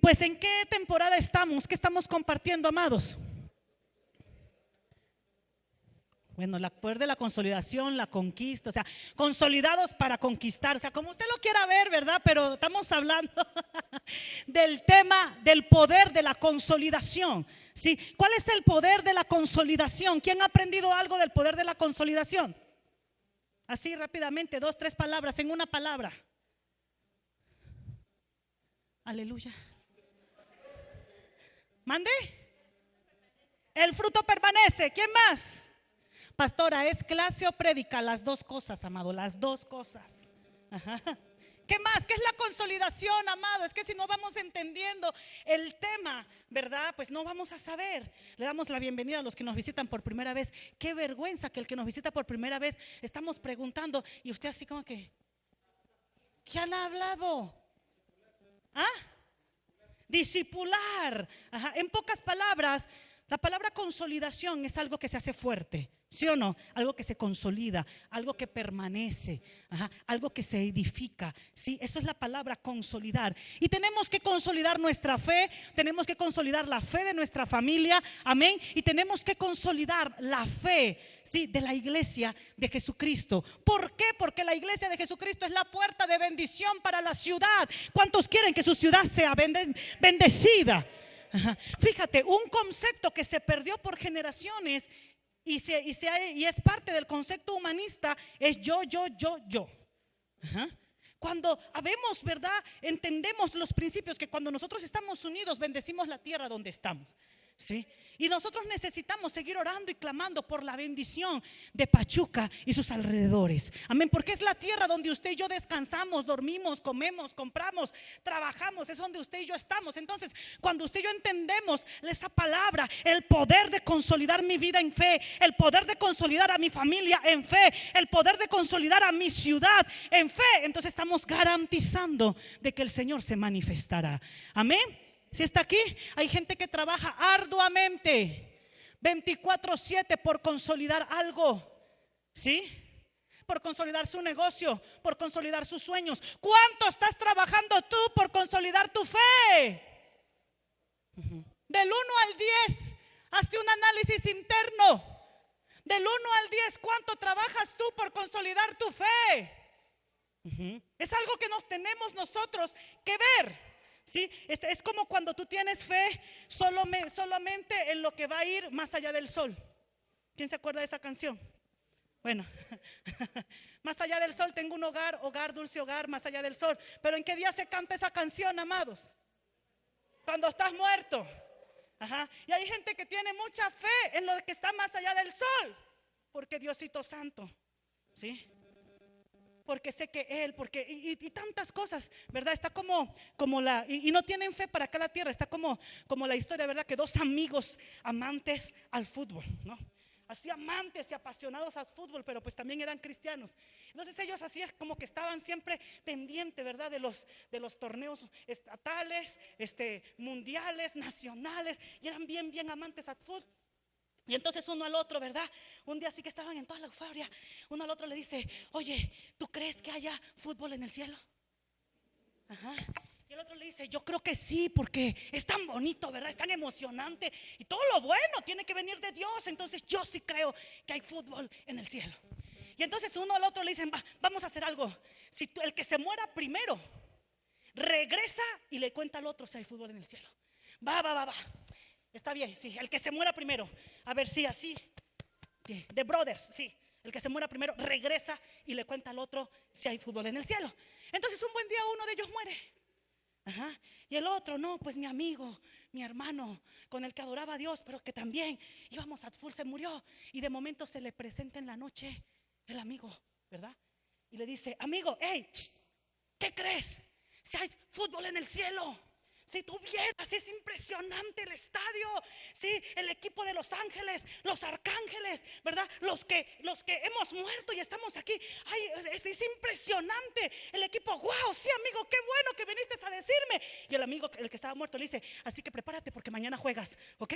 pues, ¿en qué temporada estamos? ¿Qué estamos compartiendo, amados? Bueno, el poder de la consolidación, la conquista, o sea, consolidados para conquistar, o sea, como usted lo quiera ver, ¿verdad? Pero estamos hablando del tema del poder de la consolidación, ¿sí? ¿Cuál es el poder de la consolidación? ¿Quién ha aprendido algo del poder de la consolidación? Así rápidamente, 2, 3 palabras en una palabra. Aleluya. ¿Mande? El fruto permanece. ¿Quién más? Pastora, ¿es clase o predica? Las dos cosas, amado, las dos cosas. Ajá. ¿Qué más? ¿Qué es la consolidación, amado? Es que si no vamos entendiendo el tema, ¿verdad? Pues no vamos a saber. Le damos la bienvenida a los que nos visitan por primera vez. Qué vergüenza que el que nos visita por primera vez estamos preguntando y usted así como que, ¿qué han hablado? ¿Ah? Discipular. Ajá. En pocas palabras, la palabra consolidación es algo que se hace fuerte, ¿sí o no? Algo que se consolida, algo que permanece, ajá, algo que se edifica, ¿sí? Eso es la palabra consolidar. Y tenemos que consolidar nuestra fe, tenemos que consolidar la fe de nuestra familia, amén. Y tenemos que consolidar la fe, ¿sí?, de la iglesia de Jesucristo. ¿Por qué? Porque la iglesia de Jesucristo es la puerta de bendición para la ciudad. ¿Cuántos quieren que su ciudad sea bendecida? Ajá. Fíjate, un concepto que se perdió por generaciones y es parte del concepto humanista es yo. Ajá. Cuando habemos, ¿verdad? Entendemos los principios que cuando nosotros estamos unidos bendecimos la tierra donde estamos, ¿sí? Y nosotros necesitamos seguir orando y clamando por la bendición de Pachuca y sus alrededores. Amén, porque es la tierra donde usted y yo descansamos, dormimos, comemos, compramos, trabajamos. Es donde usted y yo estamos. Entonces, cuando usted y yo entendemos esa palabra, el poder de consolidar mi vida en fe, el poder de consolidar a mi familia en fe, el poder de consolidar a mi ciudad en fe, entonces estamos garantizando de que el Señor se manifestará. Amén. Si está aquí, hay gente que trabaja arduamente 24/7 por consolidar algo, ¿sí? Por consolidar su negocio, por consolidar sus sueños. ¿Cuánto estás trabajando tú por consolidar tu fe? Del 1 al 10, hazte un análisis interno. Del 1 al 10, ¿cuánto trabajas tú por consolidar tu fe? Es algo que nos tenemos nosotros que ver. ¿Sí? Es como cuando tú tienes fe solamente en lo que va a ir más allá del sol. ¿Quién se acuerda de esa canción? Bueno, más allá del sol tengo un hogar, hogar, dulce hogar, más allá del sol. Pero ¿en qué día se canta esa canción, amados? Cuando estás muerto. Ajá. Y hay gente que tiene mucha fe en lo que está más allá del sol, porque Diosito Santo, ¿sí? Porque sé que Él, porque y tantas cosas, ¿verdad? Está como la, y no tienen fe para acá la tierra. Está como la historia, ¿verdad? Que dos amigos amantes al fútbol, ¿no? Así amantes y apasionados al fútbol, pero pues también eran cristianos. Entonces ellos así es como que estaban siempre pendientes, ¿verdad? De los torneos estatales, mundiales, nacionales, y eran bien amantes al fútbol. Y entonces uno al otro, ¿verdad? Un día sí que estaban en toda la euforia. Uno al otro le dice: oye, ¿tú crees que haya fútbol en el cielo? Ajá. Y el otro le dice: yo creo que sí, porque es tan bonito, ¿verdad? Es tan emocionante. Y todo lo bueno tiene que venir de Dios. Entonces yo sí creo que hay fútbol en el cielo. Y entonces uno al otro le dicen: vamos a hacer algo. Si el que se muera primero regresa y le cuenta al otro si hay fútbol en el cielo. Va. Está bien, sí, el que se muera primero. A ver, sí, así. The Brothers, sí. El que se muera primero regresa y le cuenta al otro si hay fútbol en el cielo. Entonces un buen día uno de ellos muere. Ajá. Y el otro: no, pues mi amigo, mi hermano, con el que adoraba a Dios, pero que también íbamos a full, se murió. Y de momento se le presenta en la noche el amigo, ¿verdad? Y le dice: amigo, hey, ¿qué crees? Si hay fútbol en el cielo. Si tú vieras, es impresionante el estadio. Sí, el equipo de Los Ángeles, los arcángeles, ¿verdad? Los que hemos muerto y estamos aquí. Ay, es impresionante el equipo. Wow, sí, amigo, qué bueno que viniste a decirme. Y el amigo, el que estaba muerto, le dice: así que prepárate porque mañana juegas, ¿ok?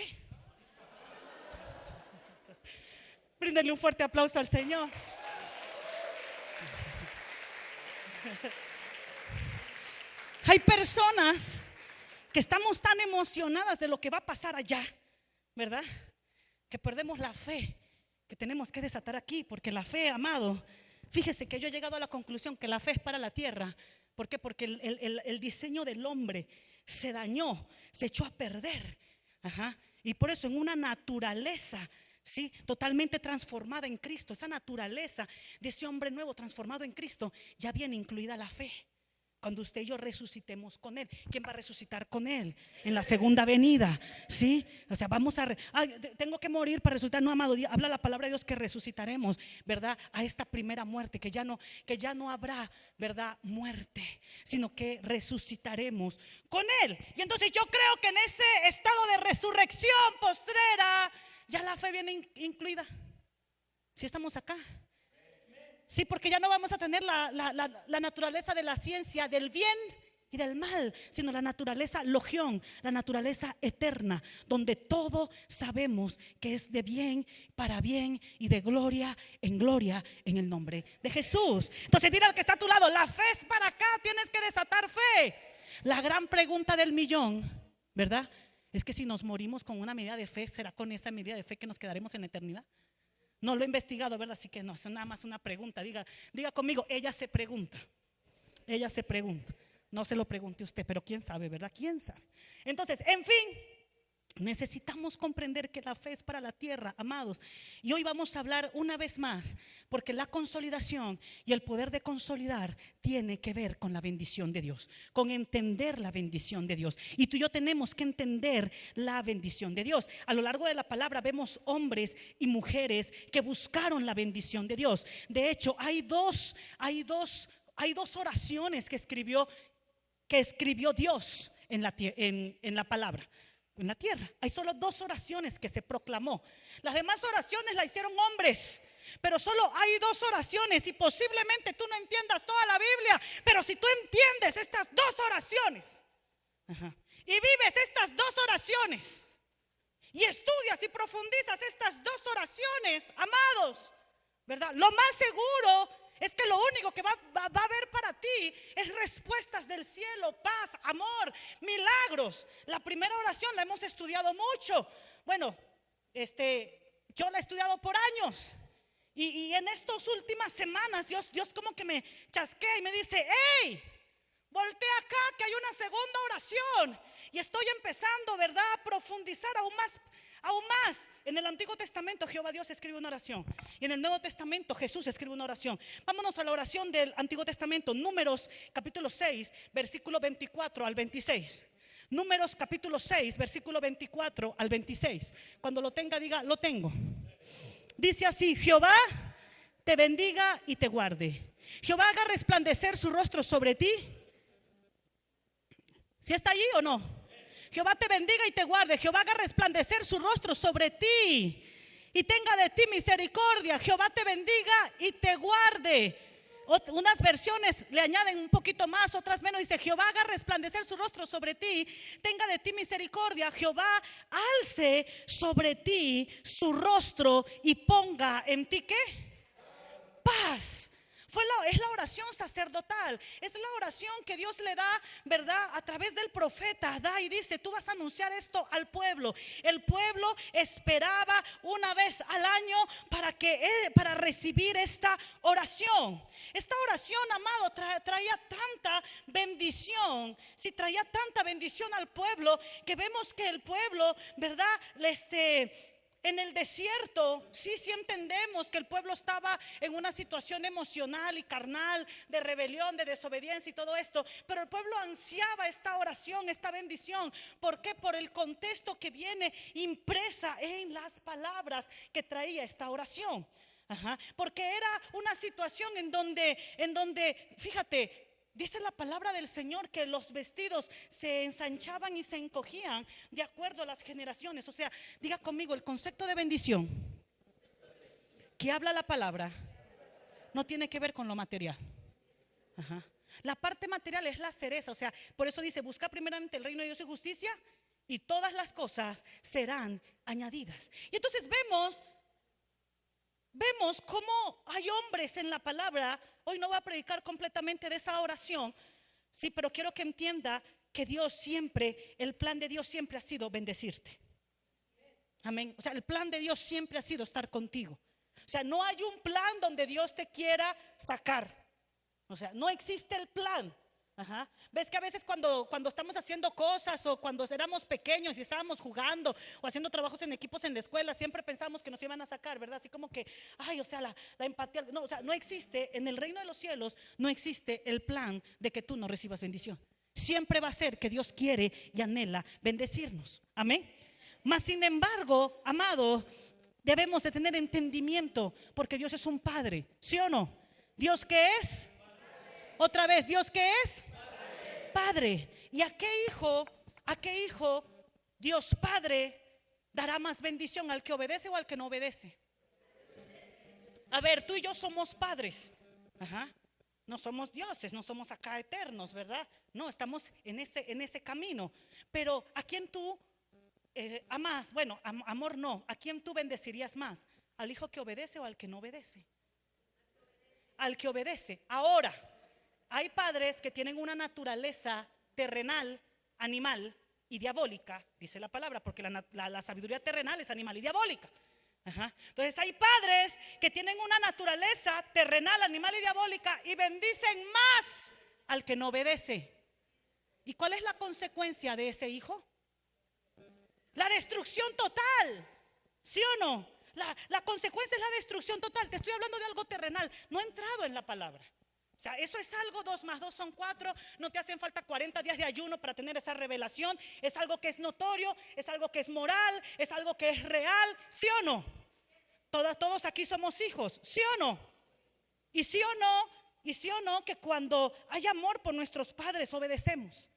Bríndenle un fuerte aplauso al Señor. Hay personas que estamos tan emocionadas de lo que va a pasar allá, ¿verdad? Que perdemos la fe que tenemos que desatar aquí, porque la fe, amado, fíjese que yo he llegado a la conclusión que la fe es para la tierra. ¿Por qué? Porque el diseño del hombre se dañó, se echó a perder. Ajá. Y por eso en una naturaleza, ¿sí?, totalmente transformada en Cristo, esa naturaleza de ese hombre nuevo transformado en Cristo, ya viene incluida la fe. Cuando usted y yo resucitemos con Él, ¿quién va a resucitar con Él? En la segunda venida, ¿sí? O sea, vamos a tengo que morir para resucitar. No, amado, habla la palabra de Dios que resucitaremos, ¿verdad? A esta primera muerte, que ya no habrá, ¿verdad?, muerte, sino que resucitaremos con Él. Y entonces yo creo que en ese estado de resurrección postrera, ya la fe viene incluida. Si estamos acá. Sí, porque ya no vamos a tener la naturaleza de la ciencia del bien y del mal, sino la naturaleza logión, la naturaleza eterna, donde todo sabemos que es de bien para bien y de gloria en el nombre de Jesús. Entonces dile al que está a tu lado, la fe es para acá, tienes que desatar fe. La gran pregunta del millón, ¿verdad?, es que si nos morimos con una medida de fe, ¿será con esa medida de fe que nos quedaremos en la eternidad? No lo he investigado, ¿verdad? Así que no, es nada más una pregunta. Diga conmigo, ella se pregunta. Ella se pregunta. No se lo pregunte usted, pero quién sabe, ¿verdad? ¿Quién sabe? Entonces, en fin, necesitamos comprender que la fe es para la tierra, amados. Y hoy vamos a hablar una vez más, porque la consolidación y el poder de consolidar tiene que ver con la bendición de Dios, con entender la bendición de Dios. Y tú y yo tenemos que entender la bendición de Dios. A lo largo de la palabra vemos hombres y mujeres que buscaron la bendición de Dios. De hecho, hay dos oraciones que escribió Dios en la palabra. En la tierra hay solo 2 oraciones que se proclamó. Las demás oraciones las hicieron hombres, pero solo hay 2 oraciones. Y posiblemente tú no entiendas toda la Biblia, pero si tú entiendes estas 2 oraciones, ajá, y vives estas 2 oraciones y estudias y profundizas estas 2 oraciones, amados, ¿verdad?, lo más seguro es que lo único que va a haber para ti es respuestas del cielo, paz, amor, milagros. La primera oración la hemos estudiado mucho. Bueno, yo la he estudiado por años. Y en estas últimas semanas Dios como que me chasquea y me dice: hey, voltea acá que hay una segunda oración. Y estoy empezando, ¿verdad?, a profundizar aún más. En el Antiguo Testamento Jehová Dios escribe una oración, y en el Nuevo Testamento Jesús escribe una oración. Vámonos a la oración del Antiguo Testamento, Números capítulo 6, versículo 24 al 26. Números capítulo 6, versículo 24 al 26. Cuando lo tenga, diga: lo tengo. Dice así: Jehová te bendiga y te guarde. Jehová haga resplandecer su rostro sobre ti. ¿Sí está allí o no? Jehová te bendiga y te guarde. Jehová haga resplandecer su rostro sobre ti y tenga de ti misericordia. Jehová te bendiga y te guarde. Unas versiones le añaden un poquito más, otras menos. Dice: Jehová haga resplandecer su rostro sobre ti, tenga de ti misericordia. Jehová alce sobre ti su rostro y ponga en ti ¿qué? Paz. Es la oración sacerdotal, es la oración que Dios le da, ¿verdad?, a través del profeta. Da y dice: tú vas a anunciar esto al pueblo. El pueblo esperaba una vez al año para recibir esta oración. Esta oración, amado, traía tanta bendición. Sí, traía tanta bendición al pueblo, que vemos que el pueblo, ¿verdad?, en el desierto, sí entendemos que el pueblo estaba en una situación emocional y carnal, de rebelión, de desobediencia y todo esto. Pero el pueblo ansiaba esta oración, esta bendición. ¿Por qué? Por el contexto que viene impresa en las palabras que traía esta oración. Ajá. Porque era una situación en donde, fíjate, dice la palabra del Señor que los vestidos se ensanchaban y se encogían de acuerdo a las generaciones. O sea, diga conmigo, el concepto de bendición que habla la palabra no tiene que ver con lo material. Ajá. La parte material es la cereza. O sea, por eso dice: busca primeramente el reino de Dios y justicia, y todas las cosas serán añadidas. Y entonces vemos cómo hay hombres en la palabra. Hoy no voy a predicar completamente de esa oración, sí, pero quiero que entienda que Dios siempre, el plan de Dios siempre ha sido bendecirte. Amén. O sea, el plan de Dios siempre ha sido estar contigo. O sea, no hay un plan donde Dios te quiera sacar. O sea, no existe el plan. Ajá. Ves que a veces cuando estamos haciendo cosas, o cuando éramos pequeños y estábamos jugando o haciendo trabajos en equipos en la escuela, siempre pensamos que nos iban a sacar, ¿verdad? Así como que, ay, o sea, la empatía. No, o sea, no existe, en el reino de los cielos no existe el plan de que tú no recibas bendición. Siempre va a ser que Dios quiere y anhela bendecirnos. Amén. Mas sin embargo, amados, debemos de tener entendimiento, porque Dios es un Padre, ¿sí o no? ¿Dios qué es? Otra vez, ¿Dios qué es? Padre. ¿Y a qué hijo Dios Padre dará más bendición? ¿Al que obedece o al que no obedece? A ver, tú y yo somos padres. Ajá. No somos dioses, no somos acá eternos, ¿verdad? No, estamos en ese camino. Pero ¿a quién tú amas? Bueno, amor no. ¿A quién tú bendecirías más? ¿Al hijo que obedece o al que no obedece? Al que obedece. Ahora, hay padres que tienen una naturaleza terrenal, animal y diabólica, dice la palabra, porque la sabiduría terrenal es animal y diabólica. Ajá. Entonces hay padres que tienen una naturaleza terrenal, animal y diabólica y bendicen más al que no obedece. ¿Y cuál es la consecuencia de ese hijo? La destrucción total, ¿sí o no? La consecuencia es la destrucción total. Te estoy hablando de algo terrenal, no he entrado en la palabra. O sea, eso es algo, 2 más 2 son 4. No te hacen falta 40 días de ayuno para tener esa revelación. Es algo que es notorio, es algo que es moral, es algo que es real, ¿sí o no? Todos aquí somos hijos, ¿sí o no? Y sí o no que cuando hay amor por nuestros padres obedecemos.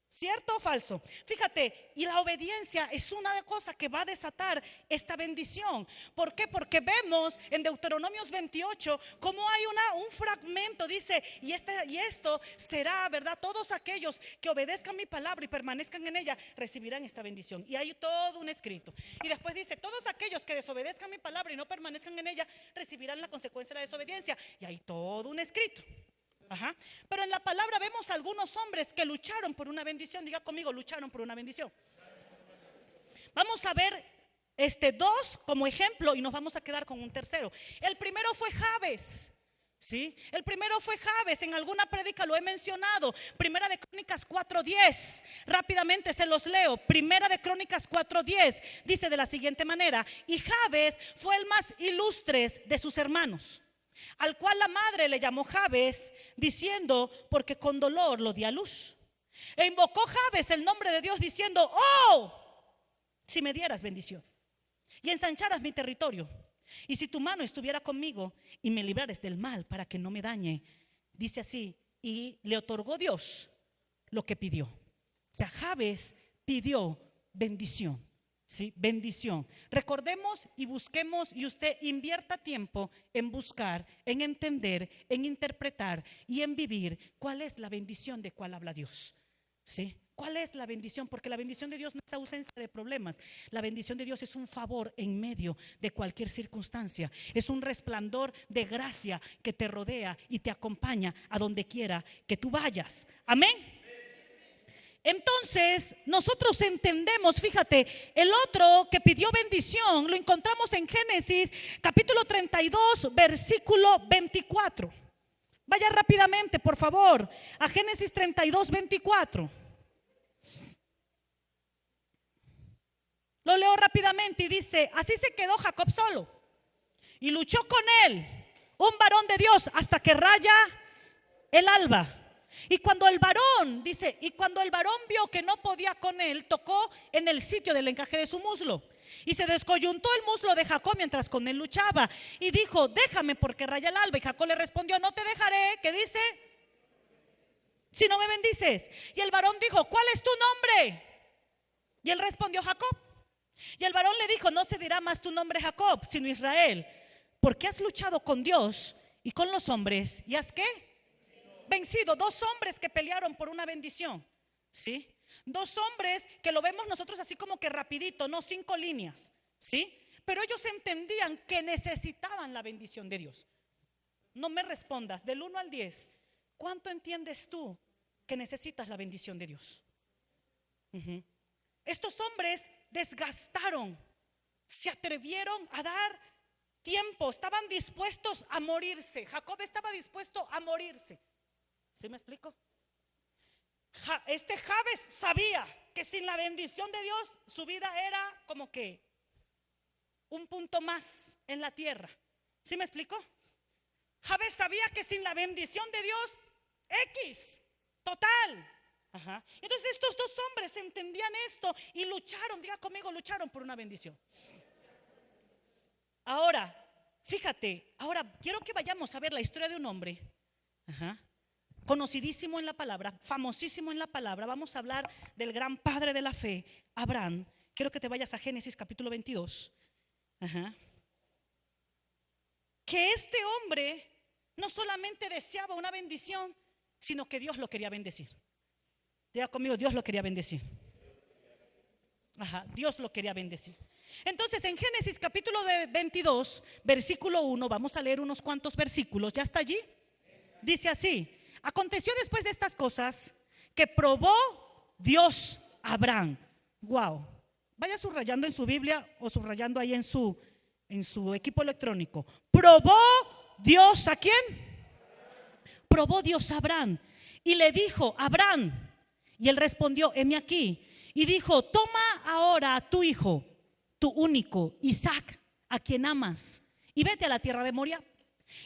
¿Cierto o falso? Fíjate, y la obediencia es una cosa que va a desatar esta bendición. ¿Por qué? Porque vemos en Deuteronomios 28 como hay un fragmento, dice, y esto será, ¿verdad? Todos aquellos que obedezcan mi palabra y permanezcan en ella recibirán esta bendición. Y hay todo un escrito. Y después dice, todos aquellos que desobedezcan mi palabra y no permanezcan en ella recibirán la consecuencia de la desobediencia. Y hay todo un escrito. Ajá. Pero en la palabra vemos algunos hombres que lucharon por una bendición. Diga conmigo, lucharon por una bendición. Vamos a ver dos como ejemplo y nos vamos a quedar con un tercero. El primero fue Jabes. ¿Sí? El primero fue Jabes. En alguna prédica lo he mencionado. Primera de Crónicas 4:10. Rápidamente se los leo. Primera de Crónicas 4:10 dice de la siguiente manera: y Jabes fue el más ilustre de sus hermanos, al cual la madre le llamó Jabes, diciendo, porque con dolor lo di a luz. E invocó Jabes el nombre de Dios, diciendo, oh, si me dieras bendición y ensancharas mi territorio, y si tu mano estuviera conmigo y me librares del mal para que no me dañe. Dice así, y le otorgó Dios lo que pidió. O sea, Jabes pidió bendición. Sí, bendición. Recordemos y busquemos, y usted invierta tiempo en buscar, en entender, en interpretar y en vivir cuál es la bendición de cuál habla Dios. ¿Sí? ¿Cuál es la bendición? Porque la bendición de Dios no es ausencia de problemas. La bendición de Dios es un favor en medio de cualquier circunstancia. Es un resplandor de gracia que te rodea y te acompaña a donde quiera que tú vayas. Amén. Entonces nosotros entendemos, fíjate, el otro que pidió bendición lo encontramos en Génesis capítulo 32 versículo 24. Vaya rápidamente, por favor, a Génesis 32, 24. Lo leo rápidamente y dice, así se quedó Jacob solo y luchó con él un varón de Dios hasta que raya el alba. Y cuando el varón, dice, y cuando el varón vio que no podía con él, tocó en el sitio del encaje de su muslo y se descoyuntó el muslo de Jacob mientras con él luchaba. Y dijo, déjame porque raya el alba. Y Jacob le respondió, no te dejaré, ¿qué dice? Si no me bendices. Y el varón dijo, ¿cuál es tu nombre? Y él respondió, Jacob. Y el varón le dijo, no se dirá más tu nombre Jacob, sino Israel, porque has luchado con Dios y con los hombres. ¿Y has qué? Vencido. Dos hombres que pelearon por una bendición. ¿Sí? Dos hombres que lo vemos nosotros así como que rapidito, no 5 líneas. ¿Sí? Pero ellos entendían que necesitaban la bendición de Dios. No me respondas, del 1 al 10, ¿cuánto entiendes tú que necesitas la bendición de Dios? Ujú. Estos hombres desgastaron, se atrevieron a dar tiempo, estaban dispuestos a morirse. Jacob estaba dispuesto a morirse. ¿Sí me explico? Jabes sabía que sin la bendición de Dios su vida era como que un punto más en la tierra. ¿Sí me explico? Jabes sabía que sin la bendición de Dios, X, total. Ajá. Entonces estos dos hombres entendían esto y lucharon, diga conmigo, lucharon por una bendición. Ahora, fíjate, ahora quiero que vayamos a ver la historia de un hombre, ajá, conocidísimo en la palabra, famosísimo en la palabra. Vamos a hablar del gran padre de la fe, Abraham. Quiero que te vayas a Génesis capítulo 22. Ajá. Que este hombre no solamente deseaba una bendición, sino que Dios lo quería bendecir. Diga conmigo, Dios lo quería bendecir. Ajá, Dios lo quería bendecir. Entonces en Génesis capítulo 22, versículo 1, vamos a leer unos cuantos versículos. ¿Ya está allí? Dice así: aconteció después de estas cosas que probó Dios a Abraham. Wow. Vaya subrayando en su Biblia o subrayando ahí en su equipo electrónico. Probó Dios ¿a quién? Probó Dios a Abraham y le dijo: Abraham. Y él respondió: heme aquí. Y dijo: toma ahora a tu hijo, tu único, Isaac, a quien amas, y vete a la tierra de Moria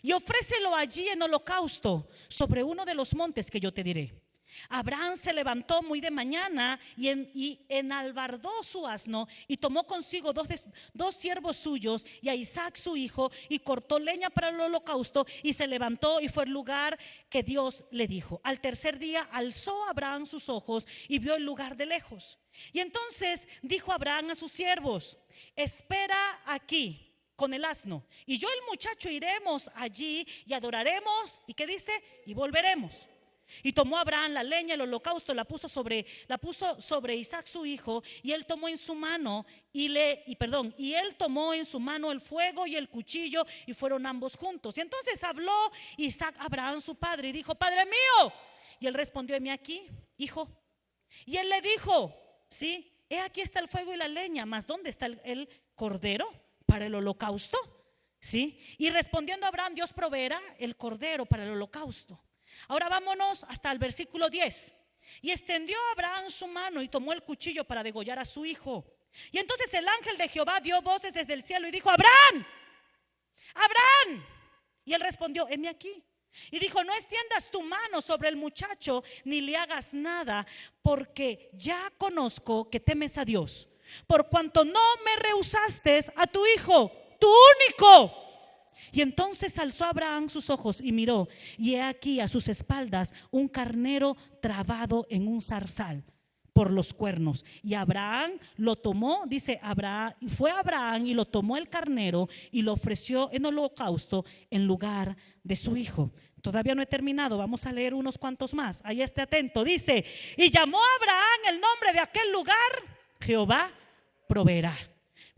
y ofrécelo allí en holocausto sobre uno de los montes que yo te diré. Abraham se levantó muy de mañana y enalbardó su asno y tomó consigo dos siervos suyos y a Isaac su hijo, y cortó leña para el holocausto y se levantó y fue al lugar que Dios le dijo. Al tercer día alzó Abraham sus ojos y vio el lugar de lejos. Y entonces dijo Abraham a sus siervos: espera aquí con el asno, y yo y el muchacho iremos allí y adoraremos. ¿Y qué dice? Y volveremos. Y tomó Abraham la leña, el holocausto, la puso sobre Isaac su hijo, y él tomó en su mano y él tomó en su mano el fuego y el cuchillo, y fueron ambos juntos. Y entonces habló Isaac a Abraham su padre y dijo: Padre mío. Y él respondió: heme aquí, hijo. Y él le dijo: sí, he aquí está el fuego y la leña, mas ¿dónde está el cordero para el holocausto? Sí. Y respondiendo Abraham: Dios proveerá el cordero para el holocausto. Ahora vámonos hasta el versículo 10. Y extendió Abraham su mano y tomó el cuchillo para degollar a su hijo. Y entonces el ángel de Jehová dio voces desde el cielo y dijo: Abraham, Abraham. Y él respondió: heme aquí. Y dijo: no extiendas tu mano sobre el muchacho ni le hagas nada, porque ya conozco que temes a Dios, por cuanto no me rehusaste a tu hijo, tu único. Y entonces alzó Abraham sus ojos y miró, y he aquí a sus espaldas un carnero trabado en un zarzal por los cuernos. Y Abraham lo tomó, dice Abraham, y fue Abraham y lo tomó el carnero y lo ofreció en holocausto en lugar de su hijo. Todavía no he terminado, vamos a leer unos cuantos más. Ahí esté atento. Dice: y llamó a Abraham el nombre de aquel lugar: Jehová proveerá.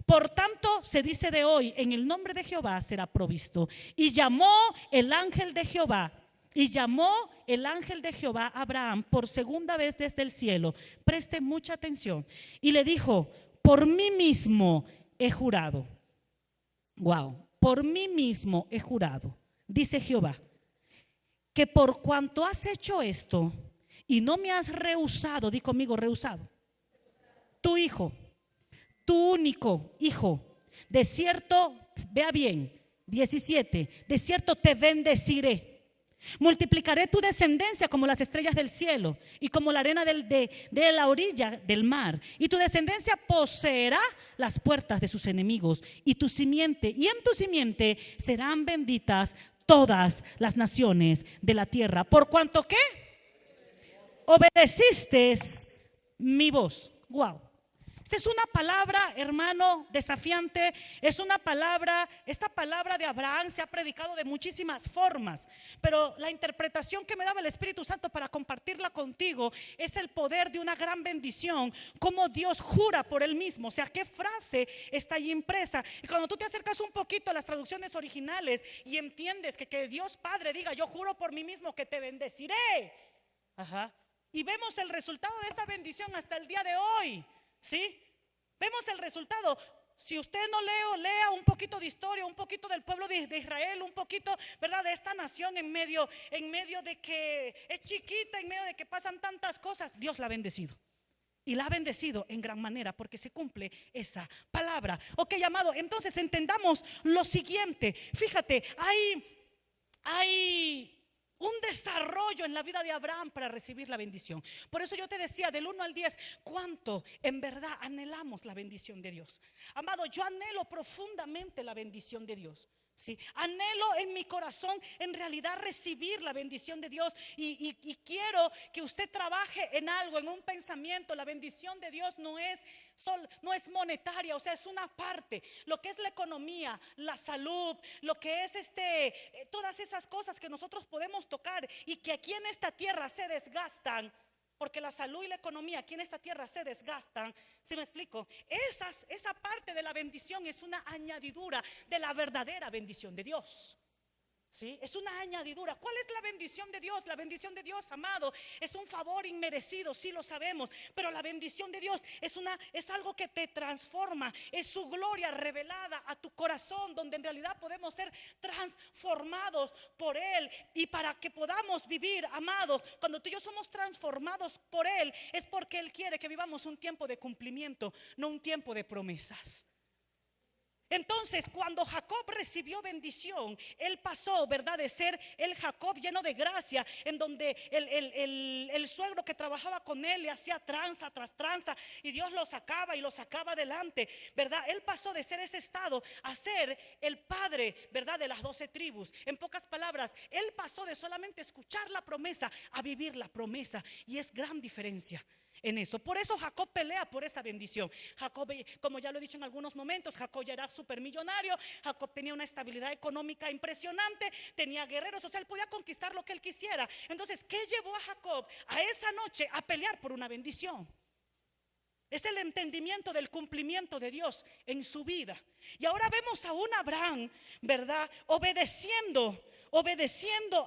Por tanto se dice de hoy: en el nombre de Jehová será provisto. Y llamó el ángel de Jehová a Abraham por segunda vez desde el cielo. Preste mucha atención. Y le dijo: por mí mismo he jurado. Wow. Por mí mismo he jurado, dice Jehová, que por cuanto has hecho esto y no me has rehusado, di conmigo, rehusado, tu hijo, tu único hijo, de cierto, vea bien, 17, de cierto te bendeciré, multiplicaré tu descendencia como las estrellas del cielo y como la arena de la orilla del mar, y tu descendencia poseerá las puertas de sus enemigos, y en tu simiente serán benditas todas las naciones de la tierra, por cuanto que obedeciste mi voz. Wow. Esta es una palabra, hermano, desafiante. Es una palabra, esta palabra de Abraham se ha predicado de muchísimas formas, pero la interpretación que me daba el Espíritu Santo para compartirla contigo es el poder de una gran bendición, como Dios jura por él mismo. O sea, qué frase está ahí impresa. Y cuando tú te acercas un poquito a las traducciones originales y entiendes que Dios Padre diga: yo juro por mí mismo que te bendeciré. Ajá. Y vemos el resultado de esa bendición hasta el día de hoy, ¿sí? Vemos el resultado. Si usted no lea un poquito de historia, un poquito del pueblo de Israel, un poquito, ¿verdad?, de esta nación en medio de que es chiquita, en medio de que pasan tantas cosas, Dios la ha bendecido. Y la ha bendecido en gran manera porque se cumple esa palabra. Ok, amado, entonces entendamos lo siguiente. Fíjate, hay un desarrollo en la vida de Abraham para recibir la bendición. Por eso yo te decía, del 1 al 10, ¿cuánto en verdad anhelamos la bendición de Dios? Amado, yo anhelo profundamente la bendición de Dios. Sí, anhelo en mi corazón en realidad recibir la bendición de Dios y quiero que usted trabaje en algo, en un pensamiento. La bendición de Dios no es monetaria, o sea, es una parte. Lo que es la economía, la salud, lo que es todas esas cosas que nosotros podemos tocar y que aquí en esta tierra se desgastan. Porque la salud y la economía aquí en esta tierra se desgastan. ¿Sí me explico? Esa parte de la bendición es una añadidura de la verdadera bendición de Dios. ¿Sí? Es una añadidura. ¿Cuál es la bendición de Dios? La bendición de Dios, amado, es un favor inmerecido, sí lo sabemos. Pero la bendición de Dios es algo que te transforma. Es su gloria revelada a tu corazón, donde en realidad podemos ser transformados por Él. Y para que podamos vivir, amados, cuando tú y yo somos transformados por Él, es porque Él quiere que vivamos un tiempo de cumplimiento, no un tiempo de promesas. Entonces, cuando Jacob recibió bendición, él pasó, ¿verdad?, de ser el Jacob lleno de gracia, en donde el suegro que trabajaba con él le hacía tranza tras tranza y Dios lo sacaba y lo sacaba adelante, ¿verdad? Él pasó de ser ese estado a ser el padre, ¿verdad?, de las 12 tribus. En pocas palabras, él pasó de solamente escuchar la promesa a vivir la promesa, y es gran diferencia en eso. Por eso Jacob pelea por esa bendición. Jacob, como ya lo he dicho en algunos momentos, Jacob ya era supermillonario. Jacob tenía una estabilidad económica impresionante, tenía guerreros, o sea, él podía conquistar lo que él quisiera. Entonces, ¿qué llevó a Jacob a esa noche a pelear por una bendición? Es el entendimiento del cumplimiento de Dios en su vida. Y ahora vemos a un Abraham, ¿verdad?, obedeciendo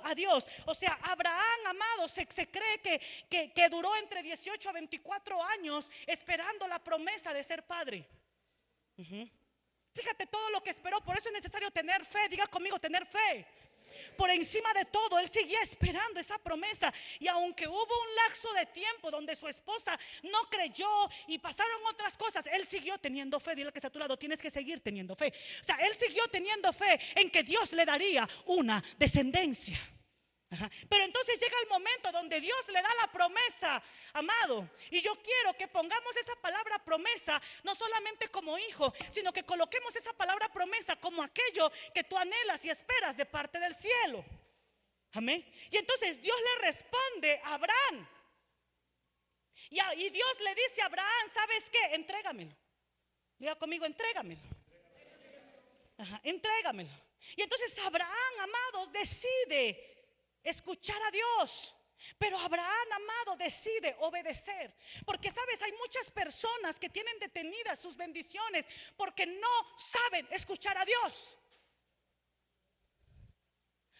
a Dios. O sea, Abraham, amado, se cree que duró entre 18 a 24 años esperando la promesa de ser padre. Fíjate todo lo que esperó. Por eso es necesario tener fe. Diga conmigo, tener fe. Por encima de todo, él seguía esperando esa promesa. Y aunque hubo un lapso de tiempo donde su esposa no creyó y pasaron otras cosas, él siguió teniendo fe. Dile al que está a tu lado, tienes que seguir teniendo fe. O sea, él siguió teniendo fe en que Dios le daría una descendencia. Pero entonces llega el momento donde Dios le da la promesa, amado. Y yo quiero que pongamos esa palabra promesa no solamente como hijo, sino que coloquemos esa palabra promesa como aquello que tú anhelas y esperas de parte del cielo. Amén. Y entonces Dios le responde a Abraham. Y Dios le dice a Abraham, ¿sabes qué? Entrégamelo. Diga conmigo, entrégamelo. Entrégamelo. Y entonces Abraham, amados, decide escuchar a Dios. Pero Abraham, amado, decide obedecer. Porque sabes, hay muchas personas que tienen detenidas sus bendiciones porque no saben escuchar a Dios.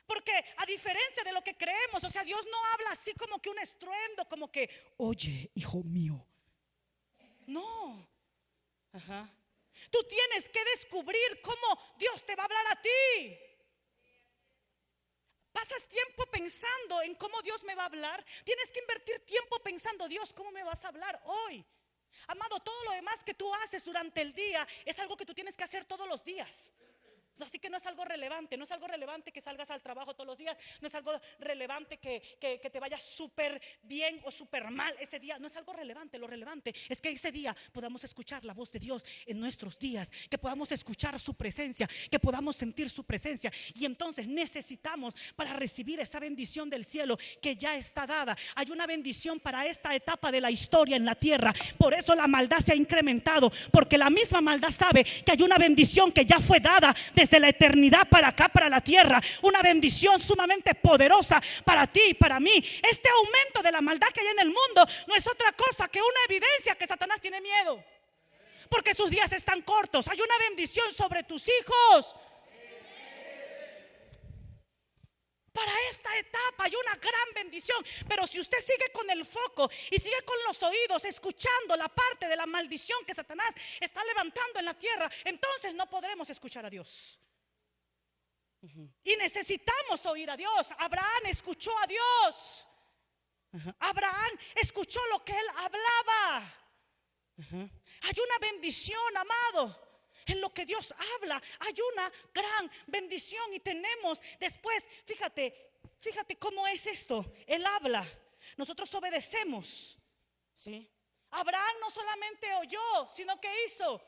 Porque a diferencia de lo que creemos, o sea, Dios no habla así como que un estruendo, como que, oye, hijo mío. No. Tú tienes que descubrir cómo Dios te va a hablar a ti. Pasas tiempo pensando en cómo Dios me va a hablar. Tienes que invertir tiempo pensando, Dios, ¿cómo me vas a hablar hoy? Amado, todo lo demás que tú haces durante el día es algo que tú tienes que hacer todos los días. Así que no es algo relevante. No es algo relevante que salgas al trabajo todos los días. No es algo relevante que te vaya súper bien o súper mal ese día. No es algo relevante. Lo relevante es que ese día podamos escuchar la voz de Dios en nuestros días, que podamos escuchar su presencia, que podamos sentir su presencia. Y entonces necesitamos, para recibir esa bendición del cielo que ya está dada, hay una bendición para esta etapa de la historia en la tierra. Por eso la maldad se ha incrementado, porque la misma maldad sabe que hay una bendición que ya fue dada desde la eternidad para acá, para la tierra. Una bendición sumamente poderosa para ti y para mí. Este aumento de la maldad que hay en el mundo no es otra cosa que una evidencia que Satanás tiene miedo, porque sus días están cortos. Hay una bendición sobre tus hijos. Para esta etapa hay una gran bendición. Pero si usted sigue con el foco y sigue con los oídos escuchando la parte de la maldición que Satanás está levantando en la tierra, entonces no podremos escuchar a Dios. Y necesitamos oír a Dios. Abraham escuchó a Dios. Abraham escuchó lo que él hablaba. Hay una bendición, amado. En lo que Dios habla hay una gran bendición. Y tenemos después, fíjate cómo es esto. Él habla, nosotros obedecemos, ¿sí? Abraham no solamente oyó, sino que hizo.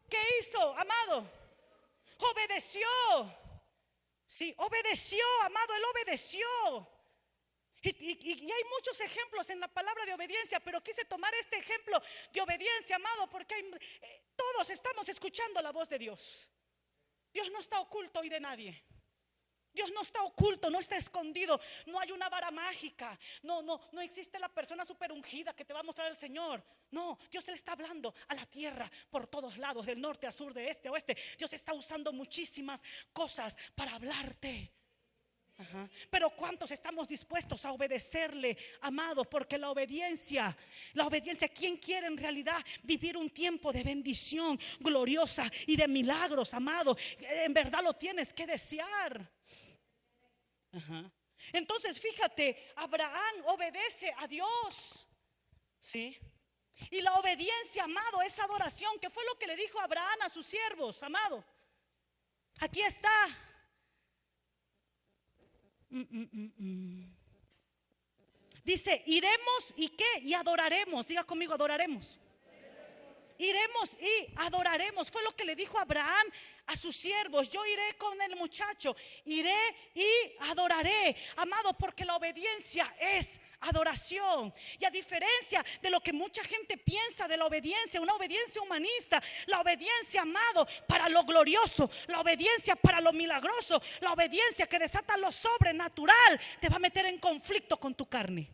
¿Qué hizo, amado? Obedeció. Sí, obedeció, amado, él obedeció. Y hay muchos ejemplos en la palabra de obediencia, pero quise tomar este ejemplo de obediencia, amado, porque todos estamos escuchando la voz de Dios. Dios no está oculto hoy de nadie. Dios no está oculto, no está escondido. No hay una vara mágica. No existe la persona super ungida que te va a mostrar el Señor. No, Dios le está hablando a la tierra por todos lados, del norte a sur, de este a oeste. Dios está usando muchísimas cosas para hablarte. Pero ¿cuántos estamos dispuestos a obedecerle, amados? Porque la obediencia, ¿quién quiere en realidad vivir un tiempo de bendición gloriosa y de milagros, amado? En verdad lo tienes que desear. Entonces fíjate, Abraham obedece a Dios, ¿sí? Y la obediencia, amado, es adoración. ¿Qué fue lo que le dijo Abraham a sus siervos, amado? Aquí está. Dice, iremos y qué, y adoraremos. Diga conmigo, adoraremos. Iremos y adoraremos. Fue lo que le dijo Abraham a sus siervos. Yo iré con el muchacho, iré y adoraré, amado, porque la obediencia es adoración. Y a diferencia de lo que mucha gente piensa de la obediencia, una obediencia humanista, la obediencia, amado, para lo glorioso, la obediencia para lo milagroso, la obediencia que desata lo sobrenatural, te va a meter en conflicto con tu carne.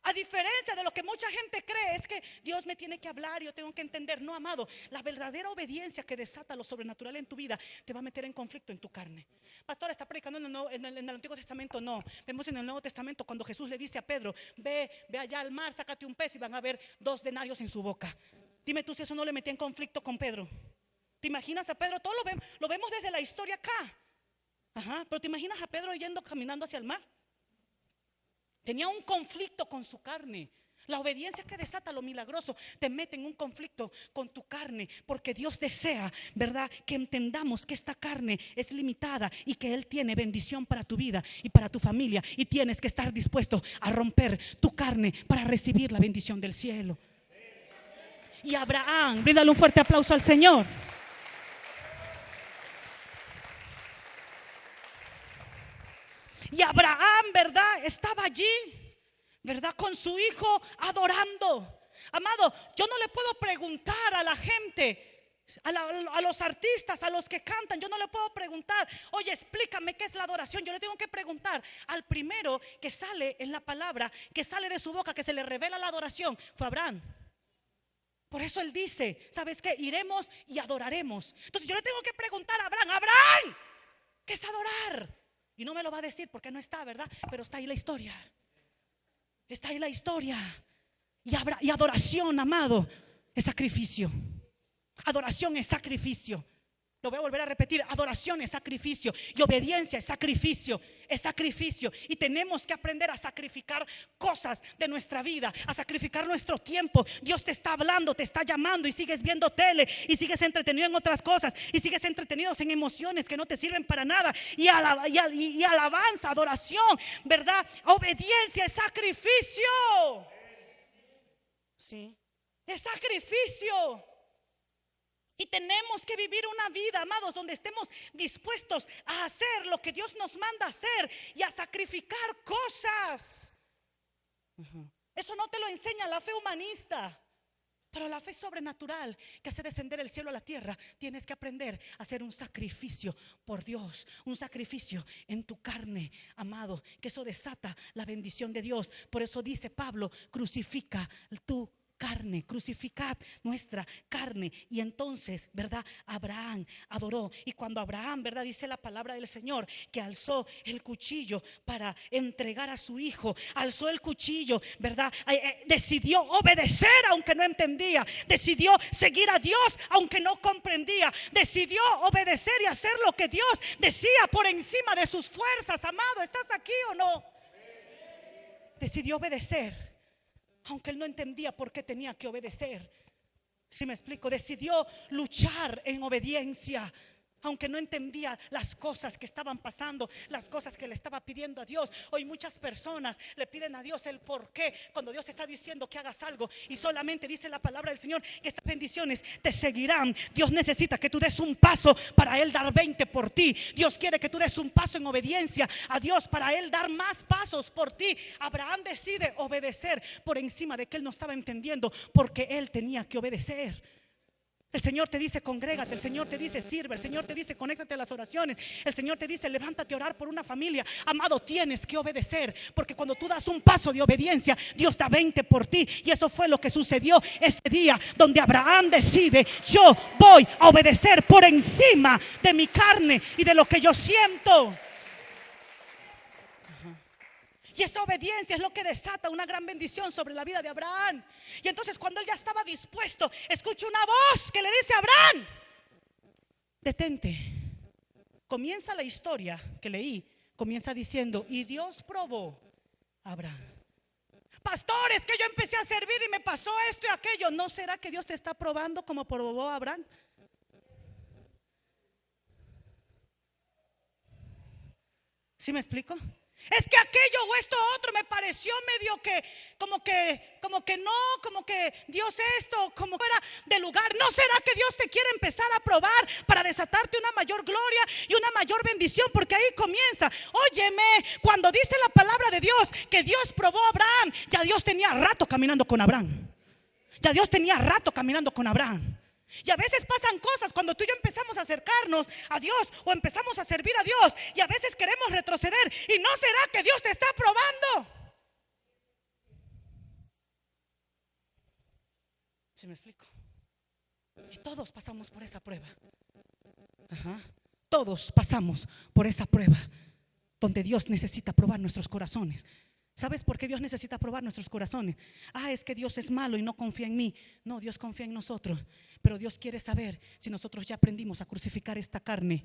A diferencia de lo que mucha gente cree, es que Dios me tiene que hablar y yo tengo que entender. No, amado, la verdadera obediencia que desata lo sobrenatural en tu vida te va a meter en conflicto en tu carne. Pastor, ¿está predicando en el Antiguo Testamento? No, vemos en el Nuevo Testamento cuando Jesús le dice a Pedro, ve allá al mar, sácate un pez y van a ver 2 denarios en su boca. Dime tú si eso no le metía en conflicto con Pedro. ¿Te imaginas a Pedro? Todo lo vemos desde la historia acá. Pero ¿te imaginas a Pedro yendo caminando hacia el mar? Tenía un conflicto con su carne. La obediencia que desata lo milagroso te mete en un conflicto con tu carne, porque Dios desea, ¿verdad?, que entendamos que esta carne es limitada y que Él tiene bendición para tu vida y para tu familia, y tienes que estar dispuesto a romper tu carne para recibir la bendición del cielo. Y Abraham, bríndale un fuerte aplauso al Señor. Y Abraham, ¿verdad?, estaba allí, ¿verdad?, con su hijo adorando. Amado, yo no le puedo preguntar a la gente, a los artistas, a los que cantan, yo no le puedo preguntar, oye, explícame qué es la adoración. Yo le tengo que preguntar al primero que sale en la palabra, que sale de su boca, que se le revela la adoración, fue Abraham. Por eso él dice, ¿sabes qué? Iremos y adoraremos. Entonces yo le tengo que preguntar a Abraham, ¿qué es adorar? Y no me lo va a decir porque no está, ¿verdad? Pero está ahí la historia. Está ahí la historia. Y adoración, amado, es sacrificio. Adoración es sacrificio. Lo voy a volver a repetir. Adoración es sacrificio. Y obediencia es sacrificio. Es sacrificio. Y tenemos que aprender a sacrificar cosas de nuestra vida, a sacrificar nuestro tiempo. Dios te está hablando, te está llamando, y sigues viendo tele, y sigues entretenido en otras cosas, y sigues entretenido en emociones que no te sirven para nada. Y alabanza, adoración, ¿verdad? Obediencia es sacrificio. Sí, es sacrificio. Y tenemos que vivir una vida, amados, donde estemos dispuestos a hacer lo que Dios nos manda hacer y a sacrificar cosas. Eso no te lo enseña la fe humanista, pero la fe sobrenatural que hace descender el cielo a la tierra. Tienes que aprender a hacer un sacrificio por Dios, un sacrificio en tu carne, amado, que eso desata la bendición de Dios. Por eso dice Pablo, crucifica tu carne, crucificad nuestra carne. Y entonces, ¿verdad? Abraham adoró. Y cuando Abraham, ¿verdad? Dice la palabra del Señor que alzó el cuchillo para entregar a su hijo, alzó el cuchillo, ¿verdad? Decidió obedecer aunque no entendía, decidió seguir a Dios aunque no comprendía, decidió obedecer y hacer lo que Dios decía por encima de sus fuerzas. Amado, ¿estás aquí o no? Decidió obedecer aunque él no entendía por qué tenía que obedecer. ¿Sí me explico? Decidió luchar en obediencia aunque no entendía las cosas que estaban pasando, las cosas que le estaba pidiendo a Dios. Hoy muchas personas le piden a Dios el por qué, cuando Dios te está diciendo que hagas algo y solamente dice la palabra del Señor que estas bendiciones te seguirán. Dios necesita que tú des un paso para Él dar 20 por ti. Dios quiere que tú des un paso en obediencia a Dios para Él dar más pasos por ti. Abraham decide obedecer por encima de que él no estaba entendiendo, porque él tenía que obedecer. El Señor te dice congrégate, el Señor te dice sirve, el Señor te dice conéctate a las oraciones, el Señor te dice levántate a orar por una familia. Amado, tienes que obedecer, porque cuando tú das un paso de obediencia, Dios da 20 por ti. Y eso fue lo que sucedió ese día, donde Abraham decide: yo voy a obedecer por encima de mi carne y de lo que yo siento. Y esa obediencia es lo que desata una gran bendición sobre la vida de Abraham. Y entonces cuando él ya estaba dispuesto, escucha una voz que le dice: Abraham, detente. Comienza la historia que leí, comienza diciendo: y Dios probó a Abraham. Pastor, es que yo empecé a servir y me pasó esto y aquello. ¿No será que Dios te está probando como probó a Abraham? ¿Sí me explico? Es que aquello o esto otro me pareció medio que como que no, como que Dios esto, como fuera de lugar. ¿No será que Dios te quiere empezar a probar para desatarte una mayor gloria y una mayor bendición? Porque ahí comienza. Óyeme, cuando dice la palabra de Dios que Dios probó a Abraham, ya Dios tenía rato caminando con Abraham. Ya Dios tenía rato caminando con Abraham. Y a veces pasan cosas cuando tú y yo empezamos a acercarnos a Dios o empezamos a servir a Dios, y a veces queremos retroceder. ¿Y no será que Dios te está probando? ¿Sí me explico? Y todos pasamos por esa prueba. Todos pasamos por esa prueba donde Dios necesita probar nuestros corazones. ¿Sabes por qué Dios necesita probar nuestros corazones? Es que Dios es malo y no confía en mí. No, Dios confía en nosotros. Pero Dios quiere saber si nosotros ya aprendimos a crucificar esta carne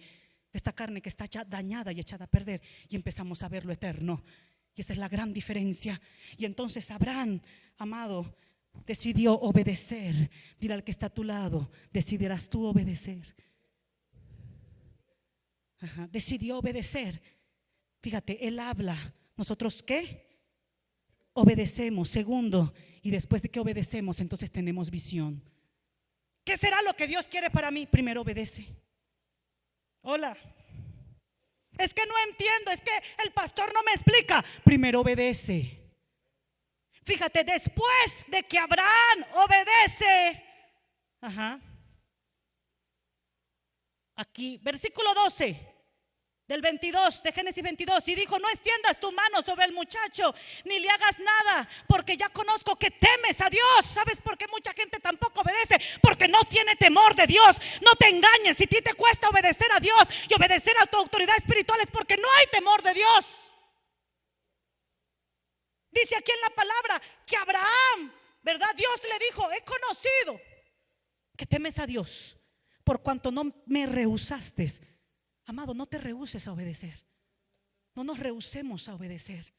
que está ya dañada y echada a perder, y empezamos a ver lo eterno. Y esa es la gran diferencia. Y entonces Abraham, amado, decidió obedecer. Dile al que está a tu lado: decidirás tú obedecer. Decidió obedecer. Fíjate, él habla. ¿Nosotros qué? Obedecemos. Segundo, y después de que obedecemos, entonces tenemos visión. ¿Qué será lo que Dios quiere para mí? Primero obedece. Hola. Es que no entiendo, es que el pastor no me explica. Primero obedece. Fíjate, después de que Abraham obedece. Aquí, versículo 12 del 22, de Génesis 22. Y dijo: no extiendas tu mano sobre el muchacho, ni le hagas nada, porque ya conozco que temes a Dios. ¿Sabes por qué mucha gente tampoco obedece? Porque no tiene temor de Dios. No te engañes, si a ti te cuesta obedecer a Dios y obedecer a tu autoridad espiritual, es porque no hay temor de Dios. Dice aquí en la palabra que Abraham, ¿verdad? Dios le dijo: he conocido que temes a Dios, por cuanto no me rehusaste. Amado, no te rehuses a obedecer. No nos rehusemos a obedecer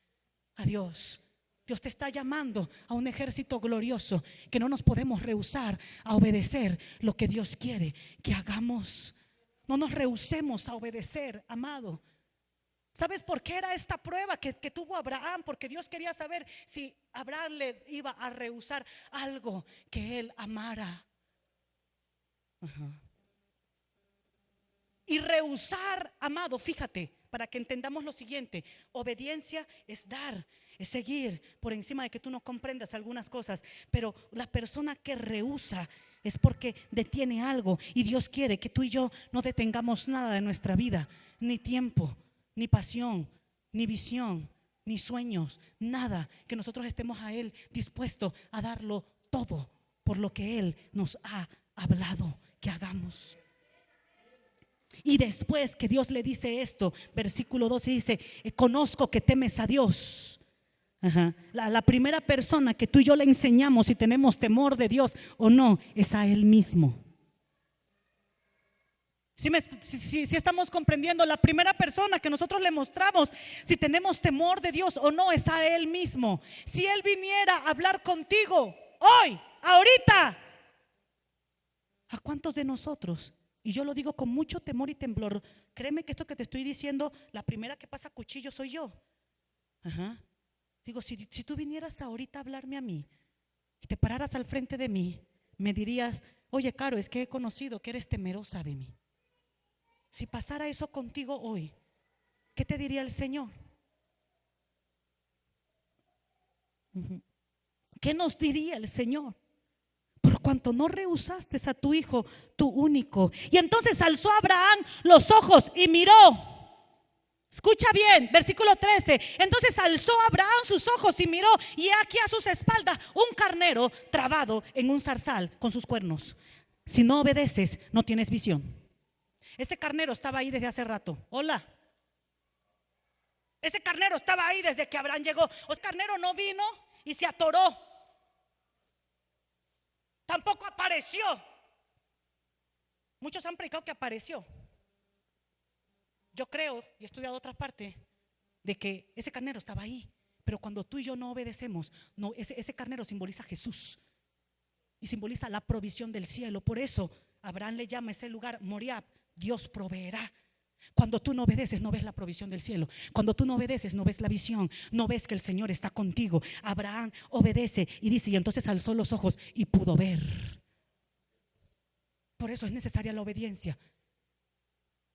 a Dios. Dios te está llamando a un ejército glorioso, que no nos podemos rehusar a obedecer lo que Dios quiere que hagamos. No nos rehusemos a obedecer, amado. ¿Sabes por qué era esta prueba que tuvo Abraham? Porque Dios quería saber si Abraham le iba a rehusar algo que él amara. Y rehusar, amado, fíjate, para que entendamos lo siguiente: obediencia es dar, es seguir por encima de que tú no comprendas algunas cosas. Pero la persona que rehúsa es porque detiene algo. Y Dios quiere que tú y yo no detengamos nada de nuestra vida: ni tiempo, ni pasión, ni visión, ni sueños, nada. Que nosotros estemos a Él dispuestos a darlo todo por lo que Él nos ha hablado que hagamos. Y después que Dios le dice esto, versículo 12 dice: conozco que temes a Dios. La primera persona que tú y yo le enseñamos si tenemos temor de Dios o no es a Él mismo. Si estamos comprendiendo, la primera persona que nosotros le mostramos si tenemos temor de Dios o no es a Él mismo. Si Él viniera a hablar contigo hoy, ahorita, ¿a cuántos de nosotros? Y yo lo digo con mucho temor y temblor. Créeme que esto que te estoy diciendo, la primera que pasa cuchillo soy yo. Digo, si tú vinieras ahorita a hablarme a mí y te pararas al frente de mí, me dirías: oye, Caro, es que he conocido que eres temerosa de mí. Si pasara eso contigo hoy, ¿qué te diría el Señor? ¿Qué nos diría el Señor? Por cuanto no rehusaste a tu hijo, tu único. Y entonces alzó Abraham los ojos y miró. Escucha bien, versículo 13. Entonces alzó Abraham sus ojos y miró, y aquí a sus espaldas un carnero trabado en un zarzal con sus cuernos. Si no obedeces, no tienes visión. Ese carnero estaba ahí desde hace rato. Hola. Ese carnero estaba ahí desde que Abraham llegó. El carnero no vino y se atoró. Tampoco apareció. Muchos han predicado que apareció. Yo creo, y he estudiado otra parte, de que ese carnero estaba ahí. Pero cuando tú y yo no obedecemos, no, ese carnero simboliza a Jesús y simboliza la provisión del cielo. Por eso Abraham le llama a ese lugar Moriab: Dios proveerá. Cuando tú no obedeces, no ves la provisión del cielo. Cuando tú no obedeces, no ves la visión. No ves que el Señor está contigo. Abraham obedece y dice: y entonces alzó los ojos y pudo ver. Por eso es necesaria la obediencia.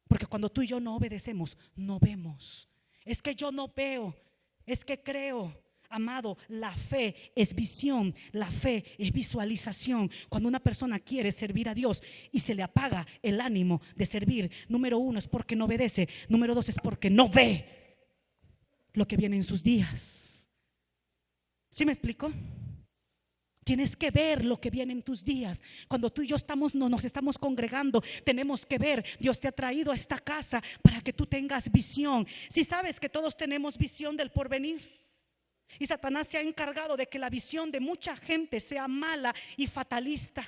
Porque cuando tú y yo no obedecemos, no vemos. Es que yo no veo, es que creo. Amado, la fe es visión, la fe es visualización. Cuando una persona quiere servir a Dios y se le apaga el ánimo de servir, número uno es porque no obedece, número dos es porque no ve lo que viene en sus días. ¿Sí me explico? Tienes que ver lo que viene en tus días. Cuando tú y yo nos estamos congregando, tenemos que ver. Dios te ha traído a esta casa para que tú tengas visión. Si sabes que todos tenemos visión del porvenir, y Satanás se ha encargado de que la visión de mucha gente sea mala y fatalista.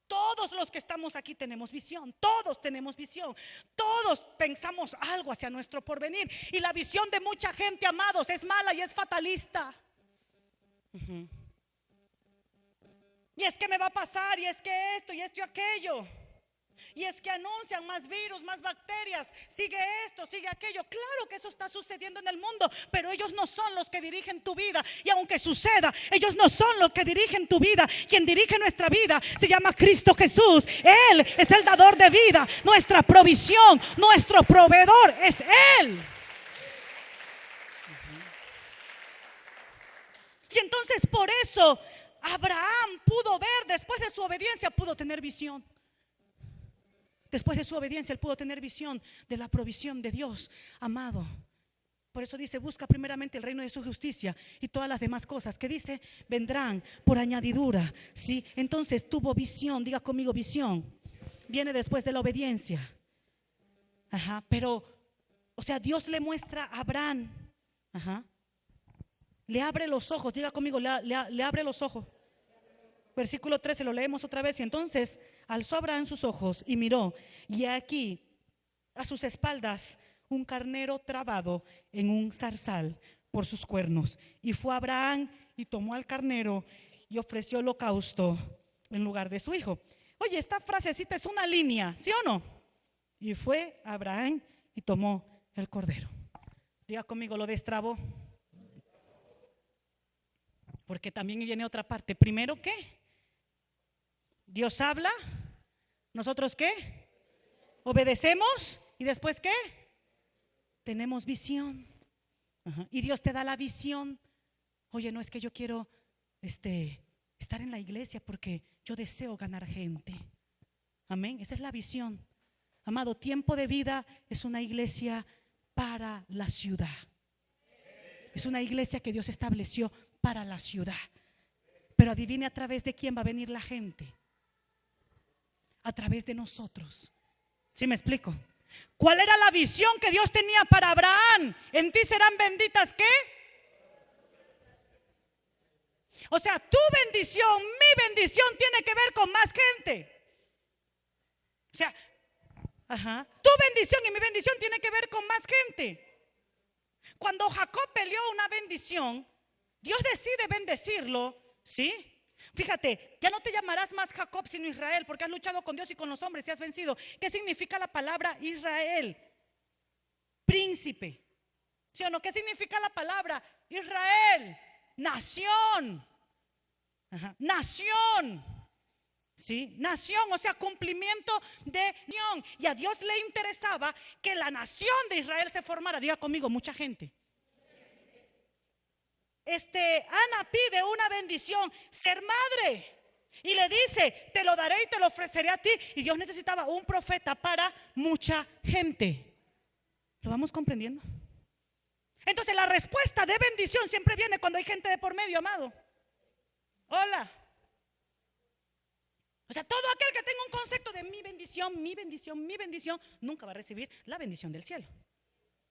Todos los que estamos aquí tenemos visión. Todos tenemos visión. Todos pensamos algo hacia nuestro porvenir. Y la visión de mucha gente, amados, es mala y es fatalista. Y es que me va a pasar, y es que esto y esto y aquello. Y es que anuncian más virus, más bacterias, sigue esto, sigue aquello. Claro que eso está sucediendo en el mundo, pero ellos no son los que dirigen tu vida. Y aunque suceda, ellos no son los que dirigen tu vida. Quien dirige nuestra vida se llama Cristo Jesús. Él es el dador de vida. Nuestra provisión, nuestro proveedor es Él. Y entonces por eso Abraham pudo ver, después de su obediencia pudo tener visión. Después de su obediencia él pudo tener visión de la provisión de Dios, amado. Por eso dice: busca primeramente el reino de su justicia, y todas las demás cosas que dice vendrán por añadidura. ¿Sí? Entonces tuvo visión. Diga conmigo: visión viene después de la obediencia. Pero, o sea, Dios le muestra a Abraham. Le abre los ojos. Diga conmigo: le abre los ojos. Versículo 13, lo leemos otra vez. Y entonces alzó Abraham sus ojos y miró, y aquí a sus espaldas un carnero trabado en un zarzal por sus cuernos. Y fue Abraham y tomó al carnero y ofreció holocausto en lugar de su hijo. Oye, esta frasecita es una línea, ¿sí o no? Y fue Abraham y tomó el cordero. Diga conmigo: lo destrabó. Porque también viene otra parte. Primero, ¿qué? Dios habla. ¿Nosotros qué? Obedecemos. ¿Y después qué? Tenemos visión. Y Dios te da la visión. Oye, no es que yo quiero estar en la iglesia porque yo deseo ganar gente. Amén. Esa es la visión. Amado, Tiempo de Vida es una iglesia para la ciudad. Es una iglesia que Dios estableció para la ciudad. Pero adivine a través de quién va a venir la gente. A través de nosotros. ¿Sí me explico? ¿Cuál era la visión que Dios tenía para Abraham? En ti serán benditas, ¿qué? O sea, tu bendición, mi bendición tiene que ver con más gente. O sea, tu bendición y mi bendición tiene que ver con más gente. Cuando Jacob peleó una bendición, Dios decide bendecirlo, ¿sí? Fíjate, ya no te llamarás más Jacob sino Israel, porque has luchado con Dios y con los hombres y has vencido. ¿Qué significa la palabra Israel? Príncipe. ¿Sí o no? ¿Qué significa la palabra Israel? Nación. Nación. ¿Sí? Nación, o sea, cumplimiento de unión. Y a Dios le interesaba que la nación de Israel se formara. Diga conmigo, mucha gente. Ana pide una bendición, ser madre. Y le dice, te lo daré y te lo ofreceré a ti. Y Dios necesitaba un profeta para mucha gente. ¿Lo vamos comprendiendo? Entonces la respuesta de bendición siempre viene cuando hay gente de por medio, amado. Hola. O sea, todo aquel que tenga un concepto de mi bendición, mi bendición, mi bendición, nunca va a recibir la bendición del cielo.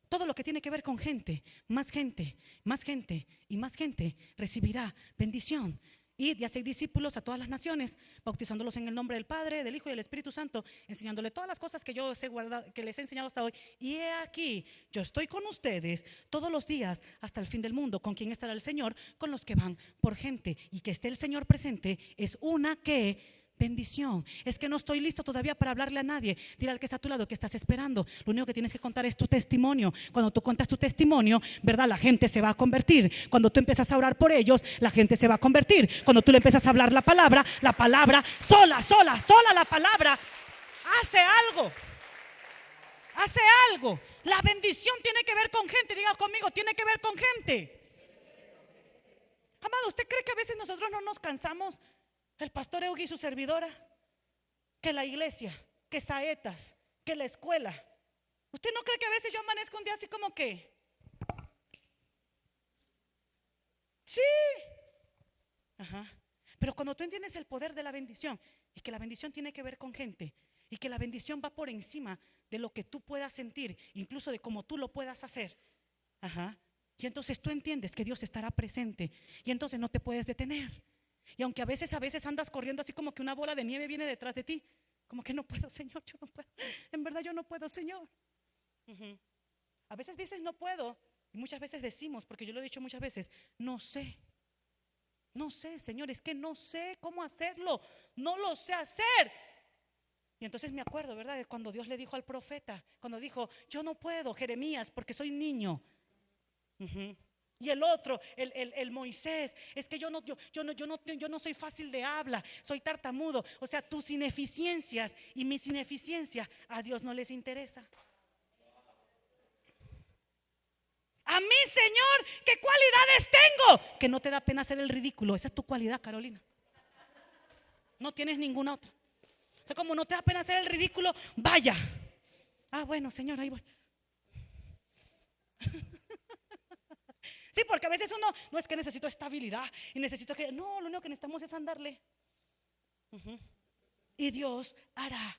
Todo lo que tiene que ver con gente, más gente, más gente y más gente recibirá bendición. Id y haced discípulos a todas las naciones, bautizándolos en el nombre del Padre, del Hijo y del Espíritu Santo, enseñándole todas las cosas que yo os he guardado, que les he enseñado hasta hoy. Y he aquí, yo estoy con ustedes todos los días hasta el fin del mundo. ¿Con quién estará el Señor? Con los que van por gente. Y que esté el Señor presente es una bendición. Es que no estoy listo todavía para hablarle a nadie. Dile al que está a tu lado que estás esperando. Lo único que tienes que contar es tu testimonio. Cuando tú cuentas tu testimonio, ¿verdad? La gente se va a convertir. Cuando tú empiezas a orar por ellos, la gente se va a convertir. Cuando tú le empiezas a hablar la palabra sola la palabra hace algo. Hace algo. La bendición tiene que ver con gente. Diga conmigo, tiene que ver con gente. Amado, ¿usted cree que a veces nosotros no nos cansamos? El pastor Eugi y su servidora, que la iglesia, que saetas, que la escuela. ¿Usted no cree que a veces yo amanezco un día así como que? Sí. Pero cuando tú entiendes el poder de la bendición y que la bendición tiene que ver con gente y que la bendición va por encima de lo que tú puedas sentir, incluso de cómo tú lo puedas hacer. Y entonces tú entiendes que Dios estará presente y entonces no te puedes detener. Y aunque a veces andas corriendo así como que una bola de nieve viene detrás de ti, como que no puedo, Señor, yo no puedo. En verdad yo no puedo, Señor. A veces dices no puedo y muchas veces decimos, porque yo lo he dicho muchas veces, no sé, Señor, es que no sé cómo hacerlo, no lo sé hacer. Y entonces me acuerdo, ¿verdad? De cuando Dios le dijo al profeta, cuando dijo, yo no puedo, Jeremías, porque soy niño. Y el otro, el Moisés, es que yo no soy fácil de habla, soy tartamudo. O sea, tus ineficiencias y mis ineficiencias a Dios no les interesa. A mí, Señor, ¿qué cualidades tengo? Que no te da pena hacer el ridículo. Esa es tu cualidad, Carolina. No tienes ninguna otra. O sea, como no te da pena hacer el ridículo, vaya. Bueno, Señor, ahí voy. Sí, porque a veces uno, no es que necesito estabilidad y necesito que, no, lo único que necesitamos es andarle. Y Dios hará,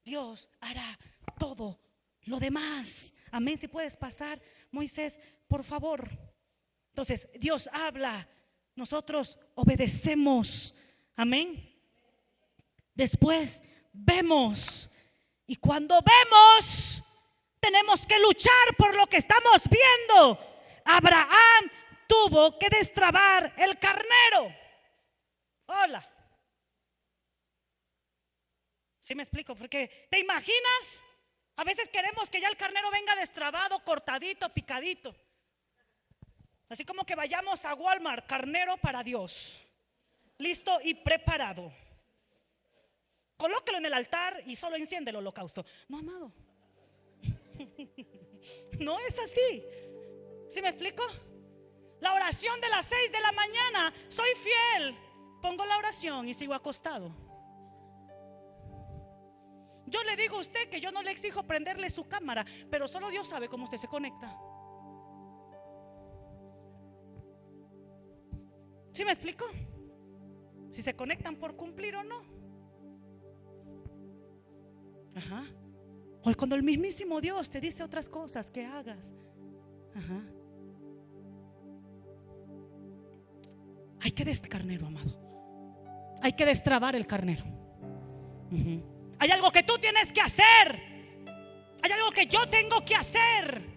Dios hará todo lo demás. Amén. Si puedes pasar, Moisés, por favor. Entonces, Dios habla, nosotros obedecemos. Amén. Después vemos, y cuando vemos, tenemos que luchar por lo que estamos viendo. Abraham tuvo que destrabar el carnero. Hola. ¿Sí me explico? Porque ¿te imaginas? A veces queremos que ya el carnero venga destrabado, cortadito, picadito. Así como que vayamos a Walmart, carnero para Dios, listo y preparado. Colóquelo en el altar y solo enciende el holocausto. No, amado. No es así. ¿Sí me explico? La oración de las 6 de la mañana, soy fiel. Pongo la oración y sigo acostado. Yo le digo a usted que yo no le exijo prenderle su cámara, pero solo Dios sabe cómo usted se conecta. ¿Sí me explico? Si se conectan por cumplir o no. Ajá. O cuando el mismísimo Dios te dice otras cosas que hagas. Ajá. Hay que carnero, amado. Hay que destrabar el carnero. Hay algo que tú tienes que hacer. Hay algo que yo tengo que hacer.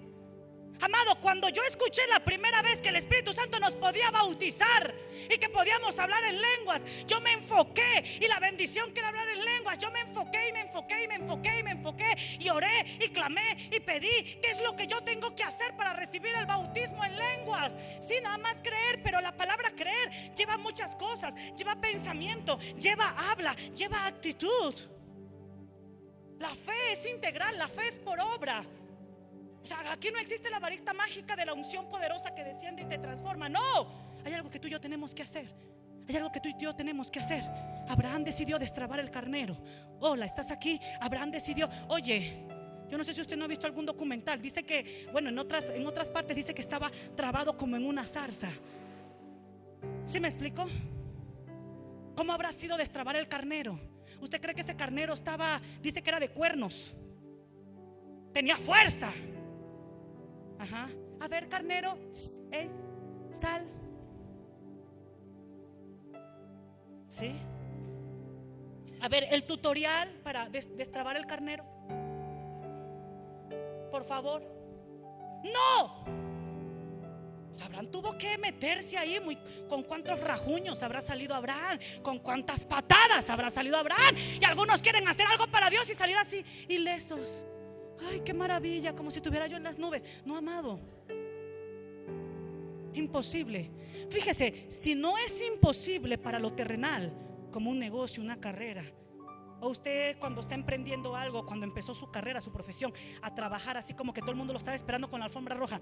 Amado, cuando yo escuché la primera vez que el Espíritu Santo nos podía bautizar y que podíamos hablar en lenguas, yo me enfoqué, y la bendición que era hablar en lenguas, yo me enfoqué y me enfoqué y me enfoqué y me enfoqué y oré y clamé y pedí qué es lo que yo tengo que hacer para recibir el bautismo en lenguas. Sí, nada más creer, pero la palabra creer lleva muchas cosas, lleva pensamiento, lleva habla, lleva actitud. La fe es integral, la fe es por obra. O sea, aquí no existe la varita mágica de la unción poderosa que desciende y te transforma. No, hay algo que tú y yo tenemos que hacer. Hay algo que tú y yo tenemos que hacer. Abraham decidió destrabar el carnero. Hola, ¿estás aquí? Abraham decidió. Oye, yo no sé si usted no ha visto algún documental. Dice que, bueno, en otras partes dice que estaba trabado como en una zarza. ¿Sí me explico? ¿Cómo habrá sido destrabar el carnero? ¿Usted cree que ese carnero dice que era de cuernos? Tenía fuerza. Ajá. A ver, carnero, sal. ¿Sí? A ver, el tutorial para destrabar el carnero, por favor. ¡No! Abraham tuvo que meterse ahí. ¿Con cuántos rajuños habrá salido Abraham? ¿Con cuántas patadas habrá salido Abraham? Y algunos quieren hacer algo para Dios y salir así ilesos. Ay, qué maravilla, como si estuviera yo en las nubes. No, amado, imposible. Fíjese, si no es imposible para lo terrenal, como un negocio, una carrera, o usted cuando está emprendiendo algo, cuando empezó su carrera, su profesión, a trabajar así como que todo el mundo lo estaba esperando con la alfombra roja.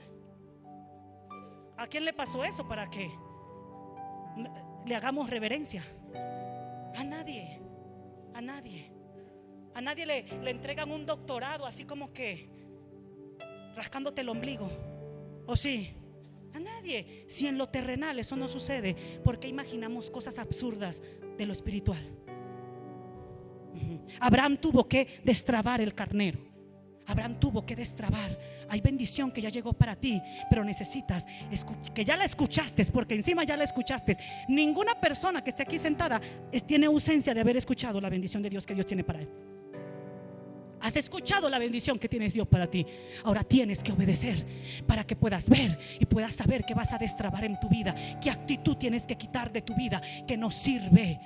¿A quién le pasó eso para que le hagamos reverencia? A nadie. A nadie. A nadie le entregan un doctorado así como que rascándote el ombligo. ¿O sí? A nadie. Si en lo terrenal eso no sucede, ¿por qué imaginamos cosas absurdas de lo espiritual? Abraham tuvo que destrabar el carnero. Abraham tuvo que destrabar. Hay bendición que ya llegó para ti, pero necesitas que ya la escuchaste, porque encima ya la escuchaste. Ninguna persona que esté aquí sentada tiene ausencia de haber escuchado la bendición de Dios que Dios tiene para él. Has escuchado la bendición que tiene Dios para ti. Ahora tienes que obedecer para que puedas ver y puedas saber que vas a destrabar en tu vida. Qué actitud tienes que quitar de tu vida que no sirve.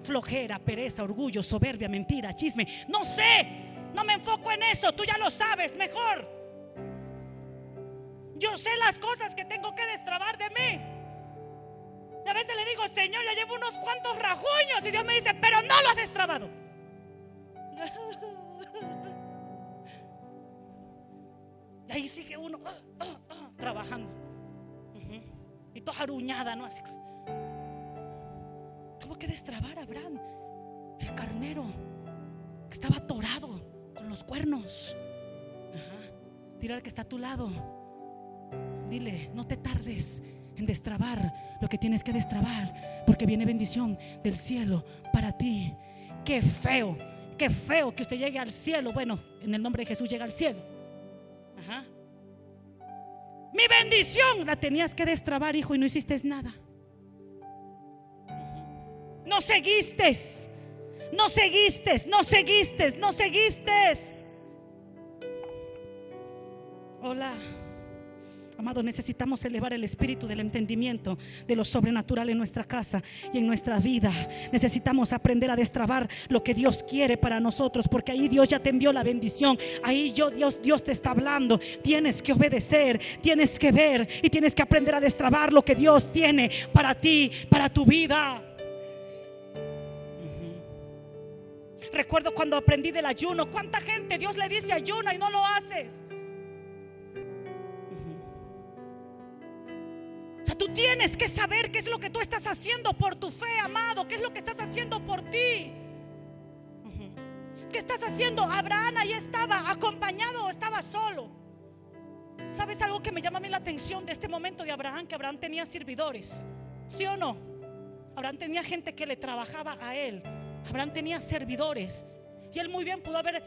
Flojera, pereza, orgullo, soberbia, mentira, chisme. No sé, no me enfoco en eso. Tú ya lo sabes mejor. Yo sé las cosas que tengo que destrabar de mí. Y a veces le digo, Señor, ya llevo unos cuantos rajuños. Y Dios me dice, pero no lo has destrabado. Y ahí sigue uno trabajando. Y toda aruñada, ¿no? Así. Tuvo que destrabar a Abraham el carnero que estaba atorado con los cuernos. Dile al que está a tu lado, dile, no te tardes en destrabar lo que tienes que destrabar, porque viene bendición del cielo para ti. Qué feo que usted llegue al cielo. Bueno, en el nombre de Jesús llega al cielo. Mi bendición la tenías que destrabar, hijo, y no hiciste nada. No seguiste. Hola. Amado, necesitamos elevar el espíritu del entendimiento de lo sobrenatural en nuestra casa y en nuestra vida. Necesitamos aprender a destrabar lo que Dios quiere para nosotros, porque ahí Dios ya te envió la bendición. Ahí Dios te está hablando. Tienes que obedecer, tienes que ver y tienes que aprender a destrabar lo que Dios tiene para ti, para tu vida. Recuerdo cuando aprendí del ayuno. ¿Cuánta gente Dios le dice ayuna y no lo haces? O sea, tú tienes que saber qué es lo que tú estás haciendo por tu fe, amado. ¿Qué es lo que estás haciendo por ti? ¿Qué estás haciendo? Abraham ahí estaba acompañado o estaba solo. ¿Sabes algo que me llama a mí la atención de este momento de Abraham? Que Abraham tenía servidores. ¿Sí o no? Abraham tenía gente que le trabajaba a él. Abraham tenía servidores. Y él muy bien pudo haber: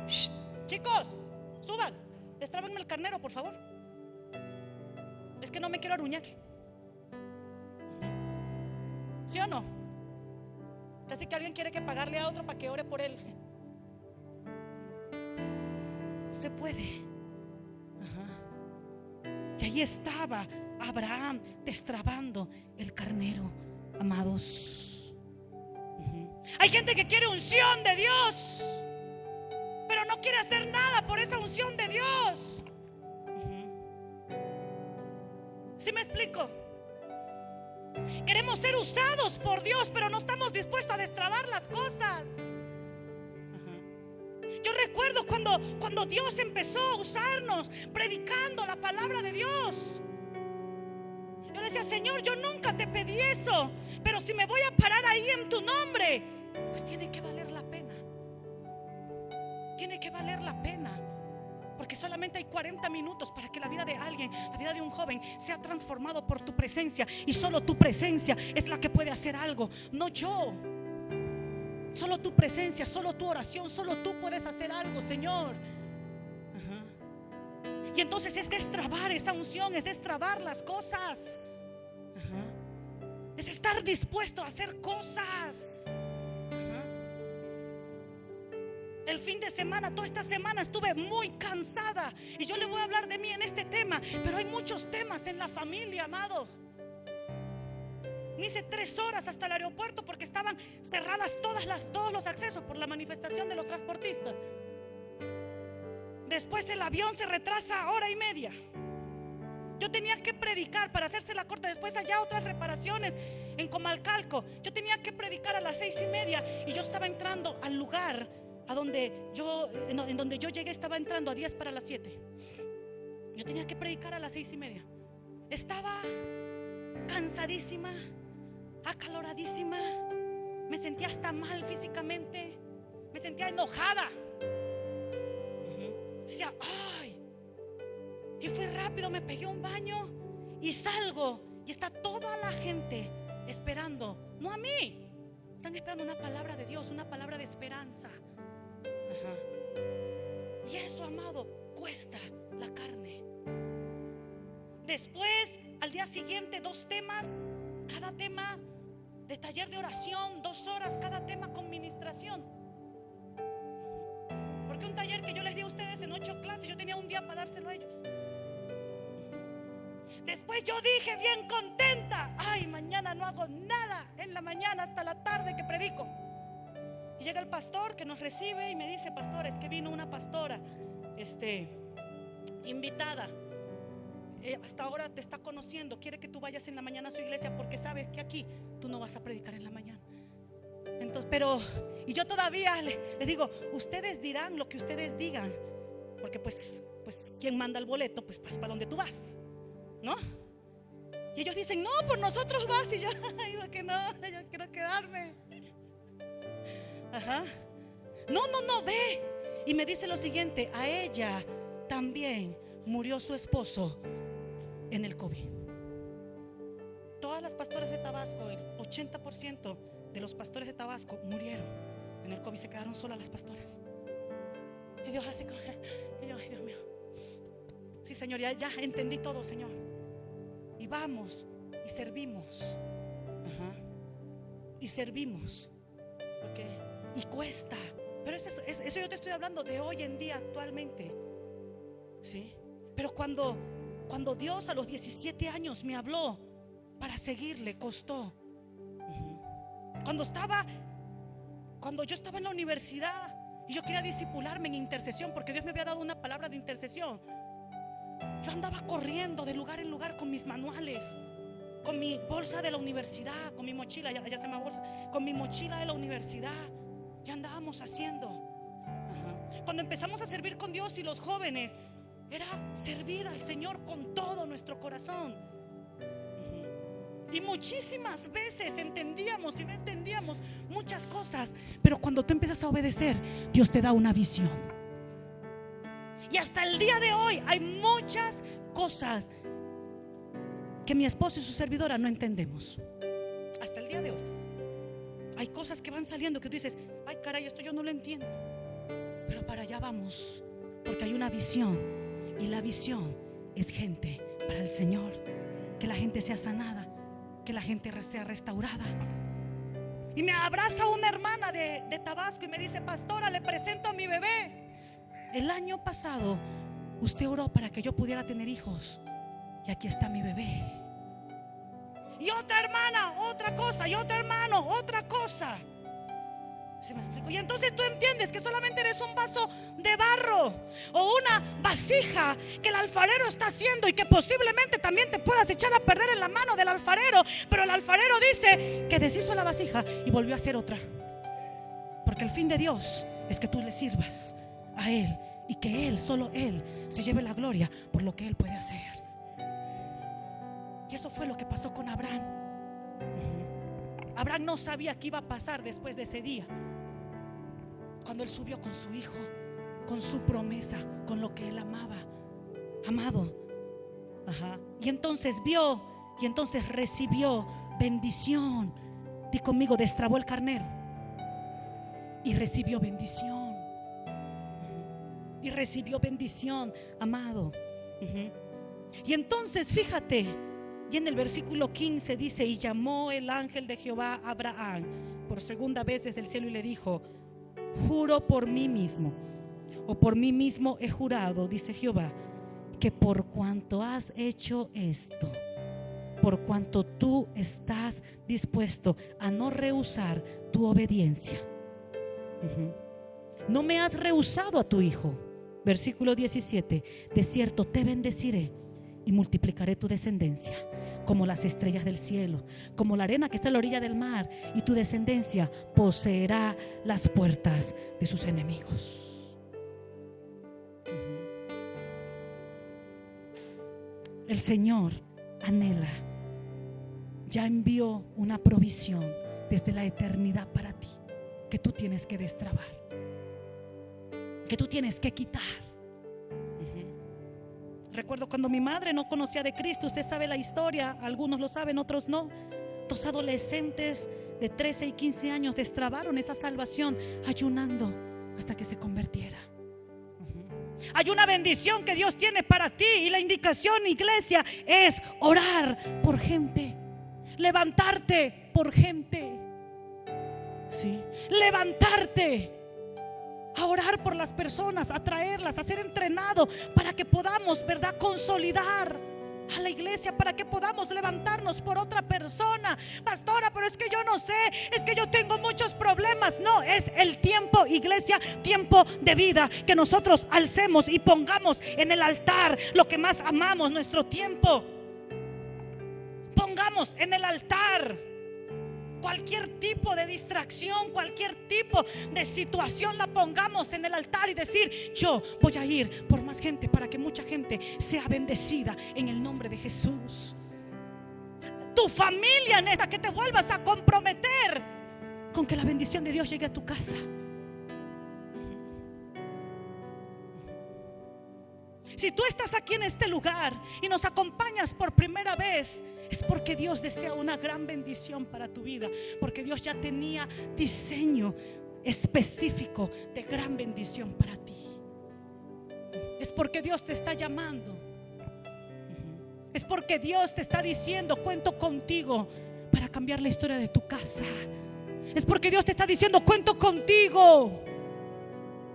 "Shh, chicos, suban, destrábenme el carnero, por favor. Es que no me quiero aruñar". ¿Sí o no? Casi que alguien quiere que pagarle a otro para que ore por él. No se puede. Y ahí estaba Abraham destrabando el carnero, amados. Hay gente que quiere unción de Dios, pero no quiere hacer nada por esa unción de Dios. ¿Sí me explico? Queremos ser usados por Dios, pero no estamos dispuestos a destrabar las cosas. Yo recuerdo cuando Dios empezó a usarnos predicando la palabra de Dios. Yo le decía: Señor, yo nunca te pedí eso, pero si me voy a parar ahí en tu nombre, pues tiene que valer la pena. Tiene que valer la pena. Porque solamente hay 40 minutos para que la vida de alguien, la vida de un joven, sea transformado por tu presencia. Y solo tu presencia es la que puede hacer algo, no yo. Solo tu presencia, solo tu oración, solo tú puedes hacer algo, Señor. Y entonces es destrabar esa unción, es destrabar las cosas. Es estar dispuesto a hacer cosas. El fin de semana, toda esta semana estuve muy cansada. Y yo le voy a hablar de mí en este tema, pero hay muchos temas en la familia, amado. Me hice 3 horas hasta el aeropuerto porque estaban cerradas todos los accesos por la manifestación de los transportistas. Después el avión se retrasa 1:30. Yo tenía que predicar, para hacerse la corta. Después allá otras reparaciones en Comalcalco. Yo tenía que predicar a las 6:30 y yo estaba entrando al lugar en donde yo llegué. Estaba entrando a 10 para las 7. Yo tenía que predicar a las 6:30. Estaba cansadísima, acaloradísima. Me sentía hasta mal físicamente. Me sentía enojada. Decía: ay. Y fui rápido, me pegué un baño y salgo. Y está toda la gente esperando, no a mí. Están esperando una palabra de Dios, una palabra de esperanza. Y eso, amado, cuesta la carne. Después, al día siguiente, 2 temas. Cada tema de taller de oración, 2 horas cada tema con ministración. Porque un taller que yo les di a ustedes en 8 clases, yo tenía un día para dárselo a ellos. Después yo dije bien contenta: ay, mañana no hago nada, en la mañana hasta la tarde que predico. Y llega el pastor que nos recibe y me dice: pastor, es que vino una pastora invitada, hasta ahora te está conociendo, quiere que tú vayas en la mañana a su iglesia porque sabe que aquí tú no vas a predicar en la mañana. Entonces, y yo todavía les digo: ustedes dirán lo que ustedes digan, porque pues quien manda el boleto, pues para donde tú vas, ¿no? Y ellos dicen: no, por nosotros vas. Y yo digo que no, yo quiero quedarme. No, ve. Y me dice lo siguiente: a ella también murió su esposo en el COVID. Todas las pastoras de Tabasco, el 80% de los pastores de Tabasco murieron en el COVID. Se quedaron solas las pastoras. Y Dios así como, y yo: ay, Dios mío. Sí, Señor, ya entendí todo, Señor. Y vamos y servimos. Y servimos. Y cuesta. Pero eso yo te estoy hablando de hoy en día, actualmente. ¿Sí? Pero cuando Dios a los 17 años me habló para seguirle, costó. Cuando yo estaba en la universidad y yo quería discipularme en intercesión, porque Dios me había dado una palabra de intercesión, yo andaba corriendo de lugar en lugar con mis manuales, con mi bolsa de la universidad, con mi mochila, ya se llama bolsa, con mi mochila de la universidad. Ya andábamos haciendo. Cuando empezamos a servir con Dios y los jóvenes, era servir al Señor con todo nuestro corazón. Y muchísimas veces entendíamos y no entendíamos muchas cosas, pero cuando tú empiezas a obedecer, Dios te da una visión. Y hasta el día de hoy hay muchas cosas que mi esposo y su servidora no entendemos. Hasta el día de hoy hay cosas que van saliendo que tú dices: ay caray, esto yo no lo entiendo. Pero para allá vamos, porque hay una visión, y la visión es gente para el Señor. Que la gente sea sanada, que la gente sea restaurada. Y me abraza una hermana de Tabasco y me dice: pastora, le presento a mi bebé. El año pasado usted oró para que yo pudiera tener hijos, y aquí está mi bebé. Y otra hermana, otra cosa. Y otro hermano, otra cosa. ¿Se me explico? Y entonces tú entiendes que solamente eres un vaso de barro o una vasija que el alfarero está haciendo, y que posiblemente también te puedas echar a perder en la mano del alfarero. Pero el alfarero dice que deshizo la vasija y volvió a hacer otra, porque el fin de Dios es que tú le sirvas a Él, y que Él, solo Él, se lleve la gloria por lo que Él puede hacer. Y eso fue lo que pasó con Abraham. Abraham no sabía qué iba a pasar después de ese día, cuando él subió con su hijo, con su promesa, con lo que él amaba, amado. Y entonces vio, y entonces recibió bendición. Di conmigo: destrabó el carnero y recibió bendición. Y recibió bendición, amado. Y entonces fíjate, y en el versículo 15 dice: y llamó el ángel de Jehová a Abraham por segunda vez desde el cielo y le dijo: juro por mí mismo, o por mí mismo he jurado, dice Jehová, que por cuanto has hecho esto, por cuanto tú estás dispuesto a no rehusar tu obediencia, no me has rehusado a tu hijo. Versículo 17: de cierto te bendeciré y multiplicaré tu descendencia como las estrellas del cielo, como la arena que está a la orilla del mar, y tu descendencia poseerá las puertas de sus enemigos. El Señor anhela, ya envió una provisión desde la eternidad para ti, que tú tienes que destrabar, que tú tienes que quitar. Recuerdo cuando mi madre no conocía de Cristo. Usted sabe la historia, algunos lo saben, otros no. Dos adolescentes de 13 y 15 años destrabaron esa salvación ayunando hasta que se convirtiera. Hay una bendición que Dios tiene para ti, y la indicación, iglesia, es orar por gente, levantarte por gente. Sí, levantarte a orar por las personas, a traerlas, a ser entrenado para que podamos, ¿verdad?, consolidar a la iglesia, para que podamos levantarnos por otra persona. Pastora, pero es que yo no sé, es que yo tengo muchos problemas. No, es el tiempo, iglesia, tiempo de vida, que nosotros alcemos y pongamos en el altar lo que más amamos, nuestro tiempo. Pongamos en el altar cualquier tipo de distracción, cualquier tipo de situación, la pongamos en el altar y decir: yo voy a ir por más gente, para que mucha gente sea bendecida en el nombre de Jesús. Tu familia necesita que te vuelvas a comprometer con que la bendición de Dios llegue a tu casa. Si tú estás aquí en este lugar y nos acompañas por primera vez, es porque Dios desea una gran bendición para tu vida, porque Dios ya tenía diseño específico de gran bendición para ti. Es porque Dios te está llamando. Es porque Dios te está diciendo: cuento contigo para cambiar la historia de tu casa. Es porque Dios te está diciendo: cuento contigo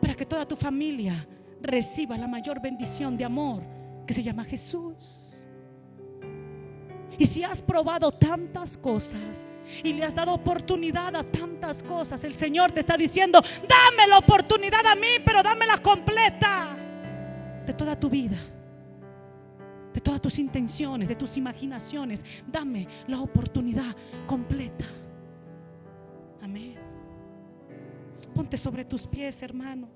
para que toda tu familia reciba la mayor bendición de amor, que se llama Jesús. Y si has probado tantas cosas y le has dado oportunidad a tantas cosas, el Señor te está diciendo: dame la oportunidad a mí, pero dámela completa, de toda tu vida, de todas tus intenciones, de tus imaginaciones. Dame la oportunidad completa. Amén. Ponte sobre tus pies, hermano.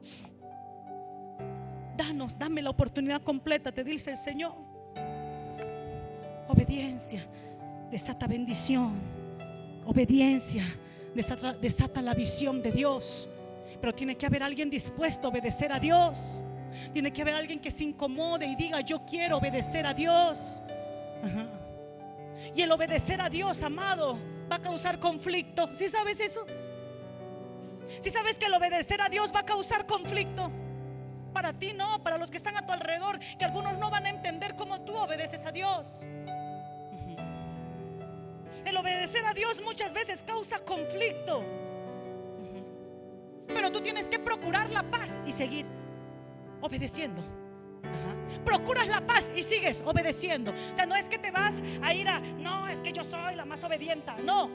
Dame la oportunidad completa, te dice el Señor. Obediencia desata bendición. Obediencia desata la visión de Dios. Pero tiene que haber alguien dispuesto a obedecer a Dios. Tiene que haber alguien que se incomode y diga: yo quiero obedecer a Dios. Y el obedecer a Dios, amado, va a causar conflicto. ¿Sí sabes eso? ¿Sí sabes que el obedecer a Dios va a causar conflicto? Para ti no, para los que están a tu alrededor, que algunos no van a entender cómo tú obedeces a Dios. El obedecer a Dios muchas veces causa conflicto, pero tú tienes que procurar la paz y seguir obedeciendo. Procuras la paz y sigues obedeciendo. O sea, no es que te vas a ir a, no, es que yo soy la más obediente. No,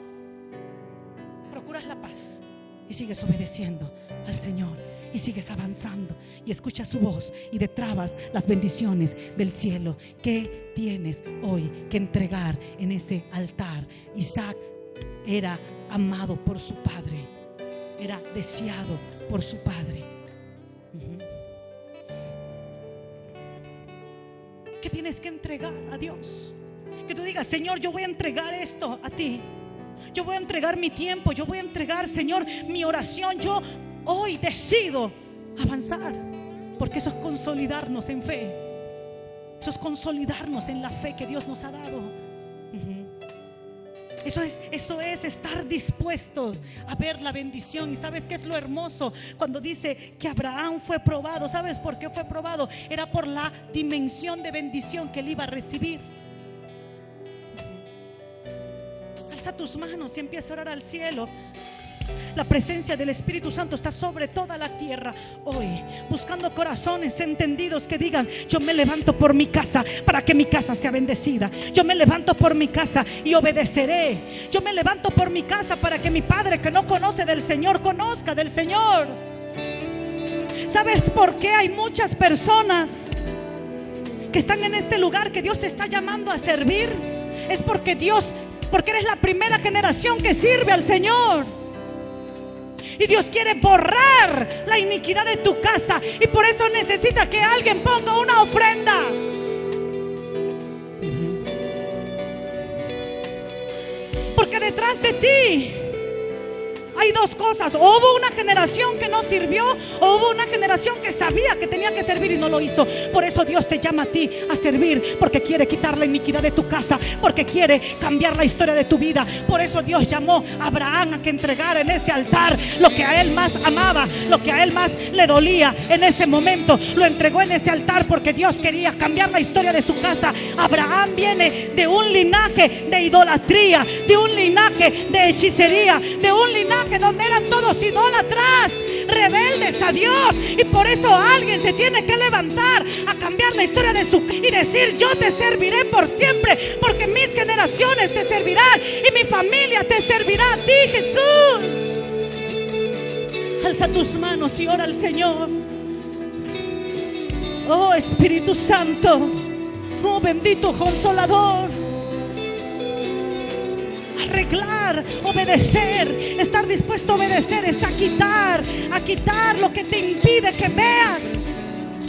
procuras la paz y sigues obedeciendo al Señor, y sigues avanzando y escuchas su voz y detrabas las bendiciones del cielo. ¿Qué tienes hoy que entregar en ese altar? Isaac era amado por su padre, era deseado por su padre. ¿Qué tienes que entregar a Dios? Que tú digas: Señor, yo voy a entregar esto a ti. Yo voy a entregar mi tiempo. Yo voy a entregar, Señor, mi oración. Yo hoy decido avanzar, porque eso es consolidarnos en fe. Eso es consolidarnos en la fe que Dios nos ha dado. Eso es estar dispuestos a ver la bendición. Y ¿sabes qué es lo hermoso? Cuando dice que Abraham fue probado. ¿Sabes por qué fue probado? Era por la dimensión de bendición que él iba a recibir. Alza tus manos y empieza a orar al cielo. La presencia del Espíritu Santo está sobre toda la tierra hoy, buscando corazones entendidos que digan: yo me levanto por mi casa para que mi casa sea bendecida. Yo me levanto por mi casa y obedeceré. Yo me levanto por mi casa para que mi padre, que no conoce del Señor, conozca del Señor. ¿Sabes por qué hay muchas personas que están en este lugar que Dios te está llamando a servir? Es porque eres la primera generación que sirve al Señor. Y Dios quiere borrar la iniquidad de tu casa, y por eso necesita que alguien ponga una ofrenda. Porque detrás de ti hay dos cosas: o hubo una generación que no sirvió, o hubo una generación que sabía que tenía que servir y no lo hizo. Por eso Dios te llama a ti a servir, porque quiere quitar la iniquidad de tu casa, porque quiere cambiar la historia de tu vida. Por eso Dios llamó a Abraham a que entregara en ese altar lo que a él más amaba, lo que a él más le dolía. En ese momento lo entregó en ese altar porque Dios quería cambiar la historia de su casa. Abraham viene de un linaje de idolatría, de un linaje de hechicería, de un linaje donde eran todos idólatras, rebeldes a Dios. Y por eso alguien se tiene que levantar a cambiar la historia de su y decir: yo te serviré por siempre, porque mis generaciones te servirán y mi familia te servirá a ti, Jesús. Alza tus manos y ora al Señor. Oh Espíritu Santo, oh bendito Consolador. Arreglar, obedecer, estar dispuesto a obedecer es a quitar lo que te impide que veas.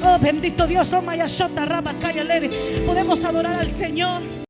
Oh bendito Dios, oh Mayashota Rabakaya Lere. Podemos adorar al Señor.